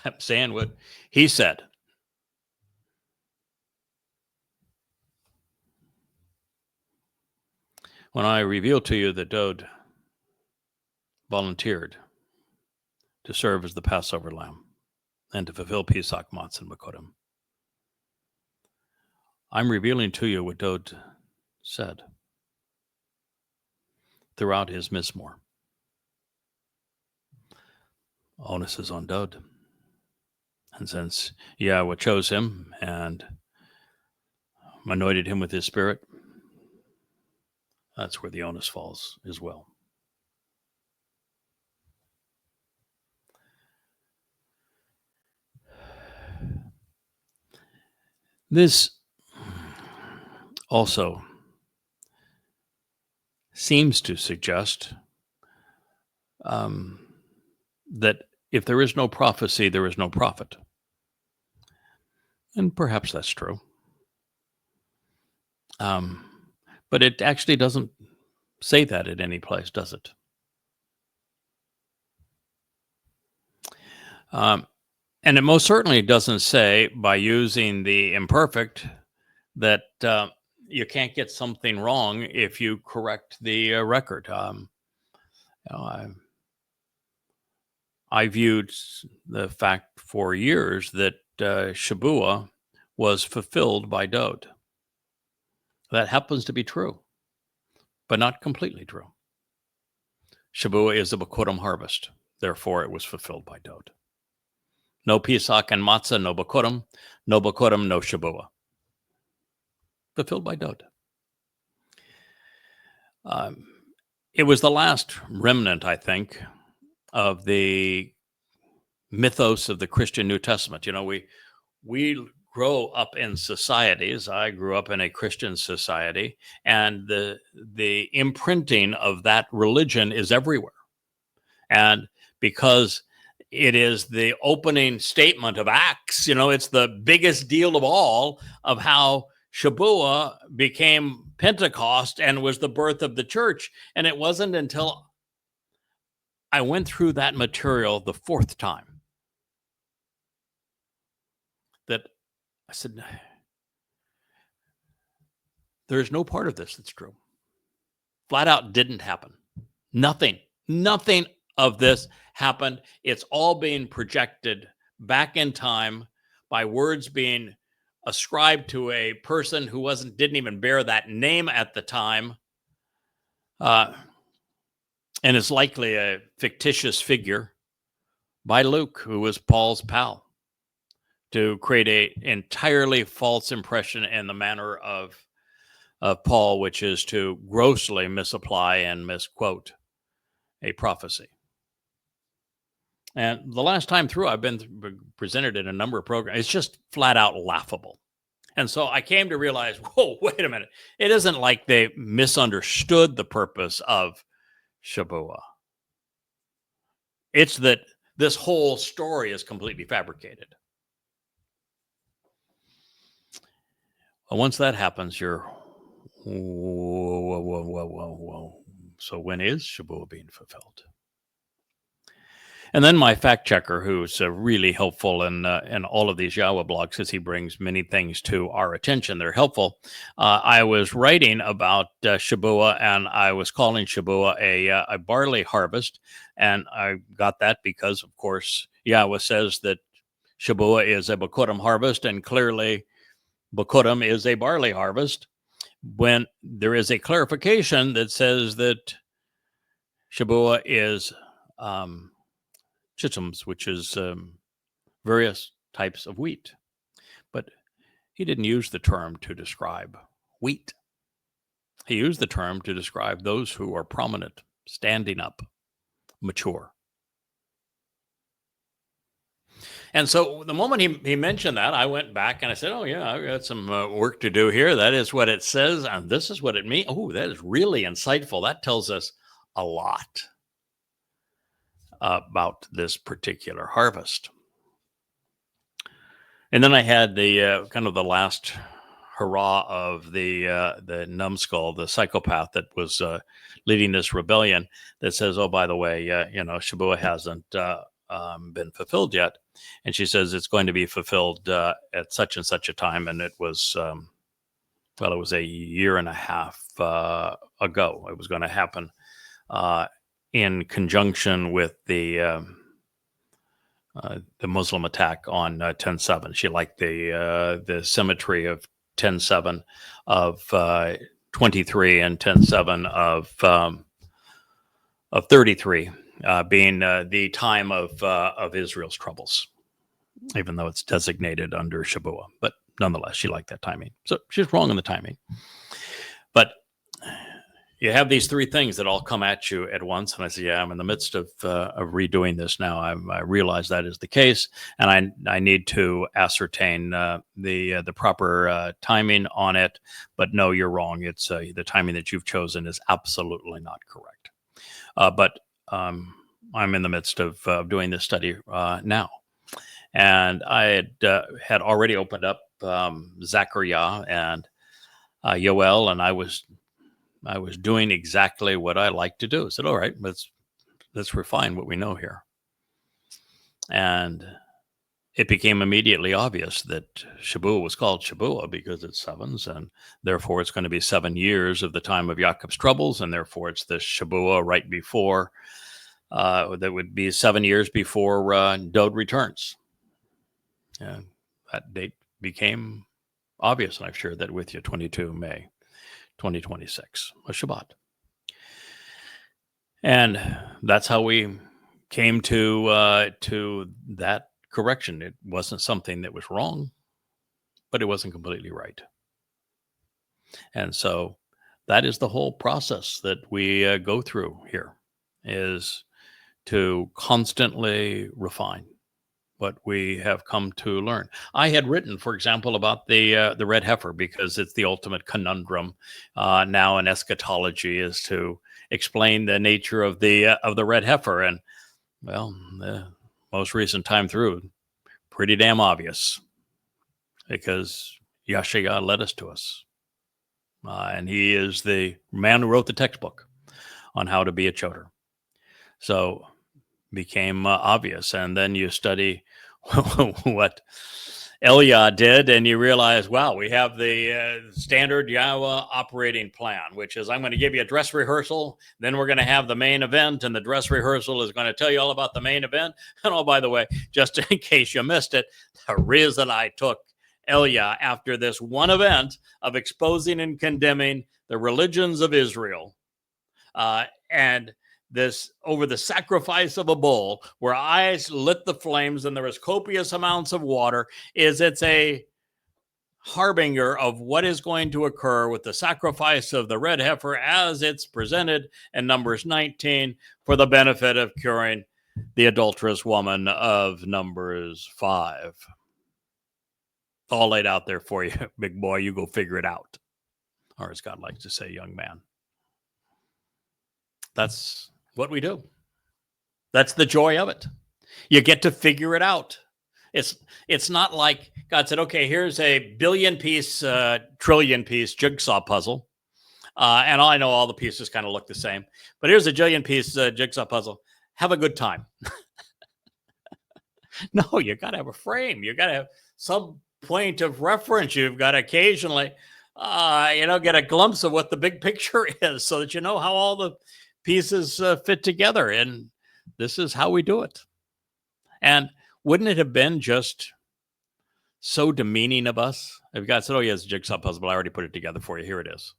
I'm saying what he said. When I revealed to you that Dode volunteered to serve as the Passover lamb and to fulfill Pesach, Matzah, and Bakodim, I'm revealing to you what Dode said throughout his Mizmor. Onus is on Dode. And since Yahweh chose him and anointed him with his spirit, that's where the onus falls as well. This also seems to suggest that if there is no prophecy, there is no prophet. And perhaps that's true. But it actually doesn't say that at any place, does it? And it most certainly doesn't say, by using the imperfect, that you can't get something wrong if you correct the record. I viewed the fact for years that Shabuah was fulfilled by Dode. That happens to be true, but not completely true. Shabuah is the Bakodim harvest. Therefore, it was fulfilled by Dode. No Pesach and Matzah, no Bakodim, no Shabuah. Fulfilled by Dode. It was the last remnant, I think, of the mythos of the Christian New Testament. You know, we grow up in societies. I grew up in a Christian society, and the imprinting of that religion is everywhere. And because it is the opening statement of Acts, you know, it's the biggest deal of all of how Shabuah became Pentecost and was the birth of the church. And it wasn't until I went through that material the fourth time that I said, there's no part of this that's true. Flat out didn't happen. Nothing of this happened. It's all being projected back in time by words being ascribed to a person who didn't even bear that name at the time, and is likely a fictitious figure by Luke, who was Paul's pal, to create an entirely false impression in the manner of Paul, which is to grossly misapply and misquote a prophecy. And the last time through, I've been presented in a number of programs. It's just flat out laughable. And so I came to realize, whoa, wait a minute. It isn't like they misunderstood the purpose of Shabuah. It's that this whole story is completely fabricated. Well, once that happens, you're, whoa. So when is Shabuah being fulfilled? And then my fact checker, who's really helpful in all of these YAHOWAH blogs, because he brings many things to our attention. They're helpful. I was writing about Shabuah, and I was calling Shabuah a barley harvest. And I got that because, of course, YAHOWAH says that Shabuah is a Bokurim harvest, and clearly Bokurim is a barley harvest, when there is a clarification that says that Shabuah is chitums, which is various types of wheat. But he didn't use the term to describe wheat. He used the term to describe those who are prominent, standing up, mature. And so the moment he mentioned that, I went back and I said, oh, yeah, I've got some work to do here. That is what it says, and this is what it means. Oh, that is really insightful. That tells us a lot about this particular harvest. And then I had the kind of the last hurrah of the numbskull, the psychopath that was leading this rebellion, that says, oh, by the way, Shabuah hasn't been fulfilled yet. And she says it's going to be fulfilled at such and such a time. And it was, it was a year and a half ago. It was going to happen in conjunction with the Muslim attack on 10/7. She liked the symmetry of 10/7 of 23 and 10/7 of 33 being the time of Israel's troubles, even though it's designated under Shabuah. But nonetheless, she liked that timing. So she's wrong in the timing. But you have these three things that all come at you at once. And I say, yeah, I'm in the midst of redoing this now. I realize that is the case. And I need to ascertain the proper timing on it. But no, you're wrong. It's the timing that you've chosen is absolutely not correct. But I'm in the midst of doing this study now. And I had already opened up Zechariah and Yoel, and I was doing exactly what I like to do. I said, all right, let's refine what we know here. And it became immediately obvious that Shabuah was called Shabuah because it's sevens, and therefore it's going to be 7 years of the time of Jacob's troubles, and therefore it's the Shabuah right before, that would be 7 years before Dode returns. And that date became obvious, and I've shared that with you, 22 May 2026, a Shabbat. And that's how we came to that correction. It wasn't something that was wrong, but it wasn't completely right. And so that is the whole process that we go through here, is to constantly refine what we have come to learn. I had written, for example, about the red heifer, because it's the ultimate conundrum now in eschatology, is to explain the nature of the red heifer. And well, the most recent time through, pretty damn obvious, because Yahshua led us to us, and he is the man who wrote the textbook on how to be a choder. So became obvious. And then you study what Elia did, and you realize, wow, we have the standard YAHOWAH operating plan, which is, I'm going to give you a dress rehearsal, then we're going to have the main event, and the dress rehearsal is going to tell you all about the main event. And oh, by the way, just in case you missed it, the reason I took Elia after this one event of exposing and condemning the religions of Israel. And this over the sacrifice of a bull where eyes lit the flames and there was copious amounts of water, it's a harbinger of what is going to occur with the sacrifice of the red heifer as it's presented in Numbers 19 for the benefit of curing the adulterous woman of Numbers 5. All laid out there for you, big boy. You go figure it out. Or as God likes to say, young man. That's what we do. That's the joy of it. You get to figure it out. It's not like God said, okay, here's a billion-piece, trillion-piece jigsaw puzzle. And I know all the pieces kind of look the same. But here's a jillion-piece jigsaw puzzle. Have a good time. No, you got to have a frame. You got to have some point of reference. You've got to occasionally, get a glimpse of what the big picture is so that you know how all the pieces fit together. And this is how we do it. And wouldn't it have been just so demeaning of us if God said, oh, yeah, it's a jigsaw puzzle, but I already put it together for you. Here it is.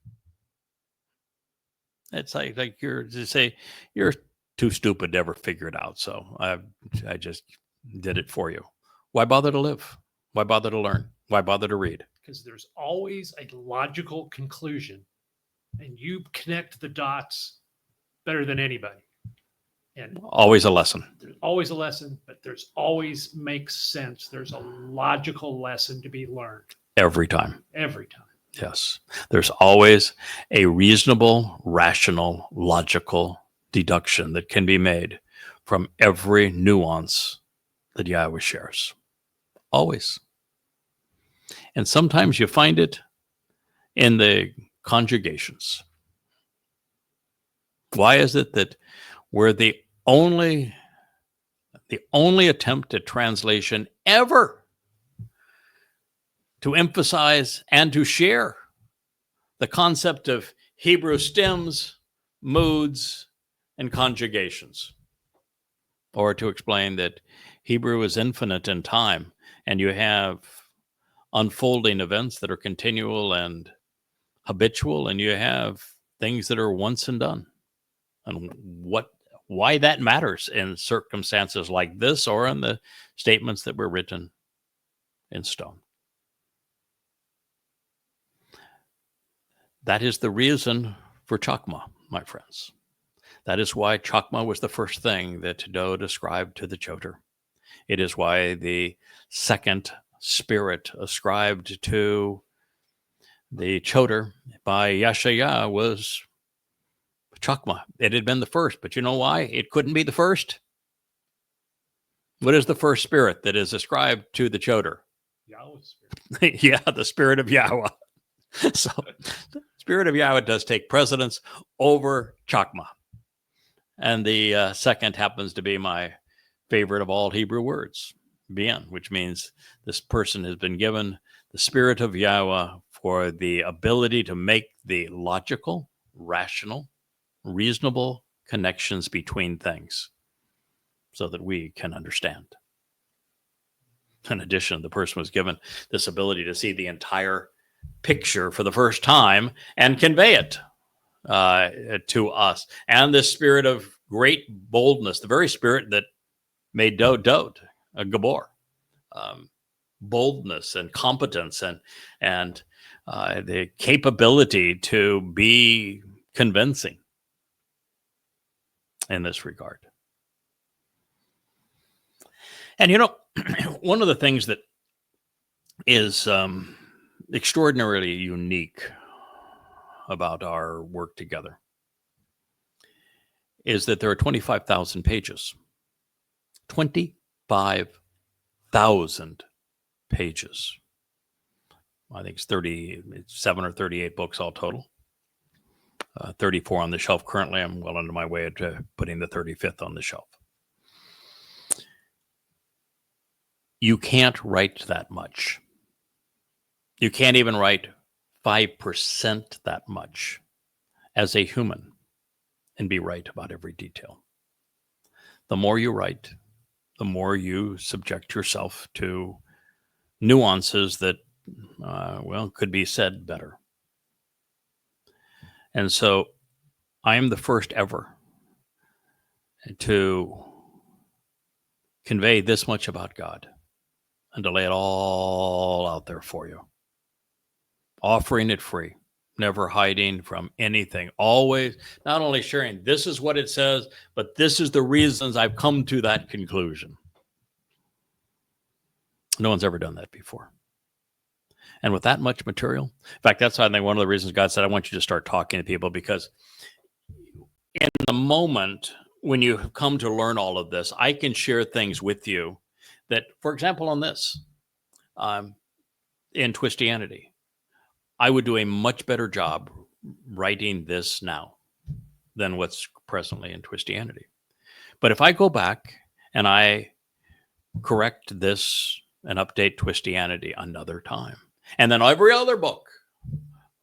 It's like you're to say you're too stupid to ever figure it out. So I just did it for you. Why bother to live? Why bother to learn? Why bother to read? Because there's always a logical conclusion, and you connect the dots better than anybody. And always a lesson. There's always a lesson, but there's always makes sense. There's a logical lesson to be learned. Every time. Every time. Yes. There's always a reasonable, rational, logical deduction that can be made from every nuance that Yahowah shares. Always. And sometimes you find it in the conjugations. Why is it that we're the only attempt at translation ever to emphasize and to share the concept of Hebrew stems, moods, and conjugations, or to explain that Hebrew is infinite in time, and you have unfolding events that are continual and habitual, and you have things that are once and done, and why that matters in circumstances like this or in the statements that were written in stone. That is the reason for Chokmah, my friends. That is why Chokmah was the first thing that Doe described to the Choter. It is why the second spirit ascribed to the Choter by Yashayah was Chokmah. It had been the first, but you know why it couldn't be the first? What is the first spirit that is ascribed to the Choter? Yahweh's spirit. Yeah, the spirit of Yahowah. So the spirit of Yahowah does take precedence over Chokmah. And the second happens to be my favorite of all Hebrew words, bien, which means this person has been given the spirit of Yahowah for the ability to make the logical, rational, reasonable connections between things so that we can understand. In addition, the person was given this ability to see the entire picture for the first time and convey it to us. And this spirit of great boldness, the very spirit that made Dode a Gabor, boldness and competence and the capability to be convincing in this regard. And one of the things that is extraordinarily unique about our work together is that there are 25,000 pages. 25,000 pages. I think it's 37 or 38 books all total. 34 on the shelf currently. I'm well on my way to putting the 35th on the shelf. You can't write that much. You can't even write 5% that much as a human and be right about every detail. The more you write, the more you subject yourself to nuances that could be said better. And so I am the first ever to convey this much about God and to lay it all out there for you, offering it free, never hiding from anything, always not only sharing this is what it says, but this is the reasons I've come to that conclusion. No one's ever done that before. And with that much material, in fact, that's I think one of the reasons God said, I want you to start talking to people, because in the moment when you have come to learn all of this, I can share things with you that, for example, on this, in Twistianity, I would do a much better job writing this now than what's presently in Twistianity. But if I go back and I correct this and update Twistianity another time, and then every other book,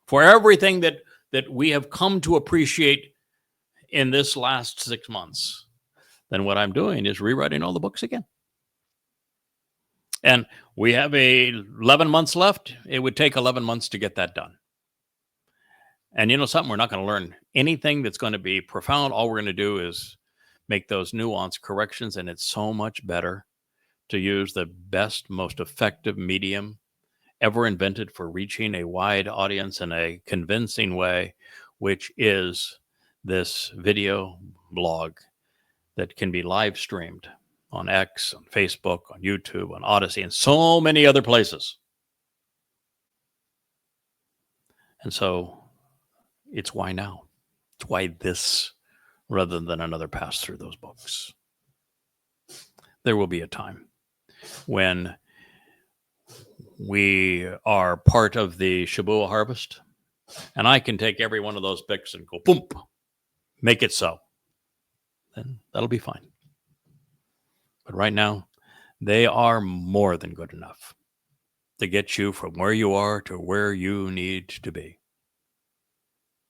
for everything that we have come to appreciate in this last 6 months, then what I'm doing is rewriting all the books again. And we have 11 months left. It would take 11 months to get that done. And you know something, we're not going to learn anything that's going to be profound. All we're going to do is make those nuanced corrections, and it's so much better to use the best, most effective medium ever invented for reaching a wide audience in a convincing way, which is this video blog that can be live streamed on X, on Facebook, on YouTube, on Odyssey, and so many other places. And so it's why now. It's why this rather than another pass through those books. There will be a time when we are part of the Shabuah harvest, and I can take every one of those picks and go, boom, make it so. Then that'll be fine. But right now, they are more than good enough to get you from where you are to where you need to be.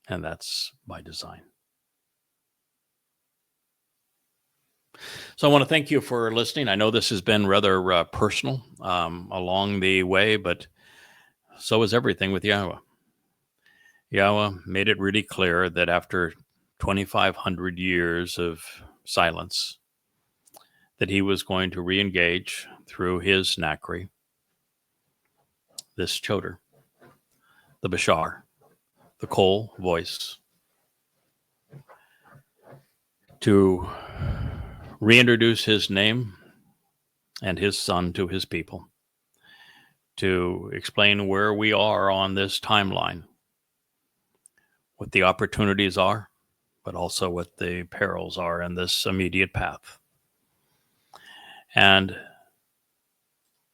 And that's by design. So I want to thank you for listening. I know this has been rather personal along the way, but so is everything with Yahowah. Yahowah made it really clear that after 2,500 years of silence, that he was going to re-engage through his Nakri, this Choder, the Bashar, the Kol voice, to reintroduce his name and his son to his people, to explain where we are on this timeline, what the opportunities are, but also what the perils are in this immediate path. And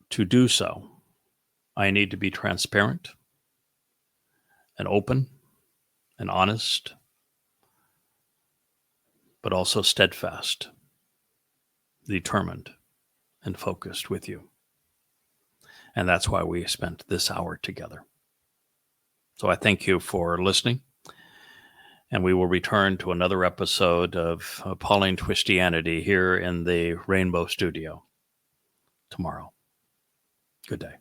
to do so, I need to be transparent and open and honest, but also steadfast, determined, and focused with you. And that's why we spent this hour together. So I thank you for listening. And we will return to another episode of Appalling Twistianity here in the Rainbow Studio tomorrow. Good day.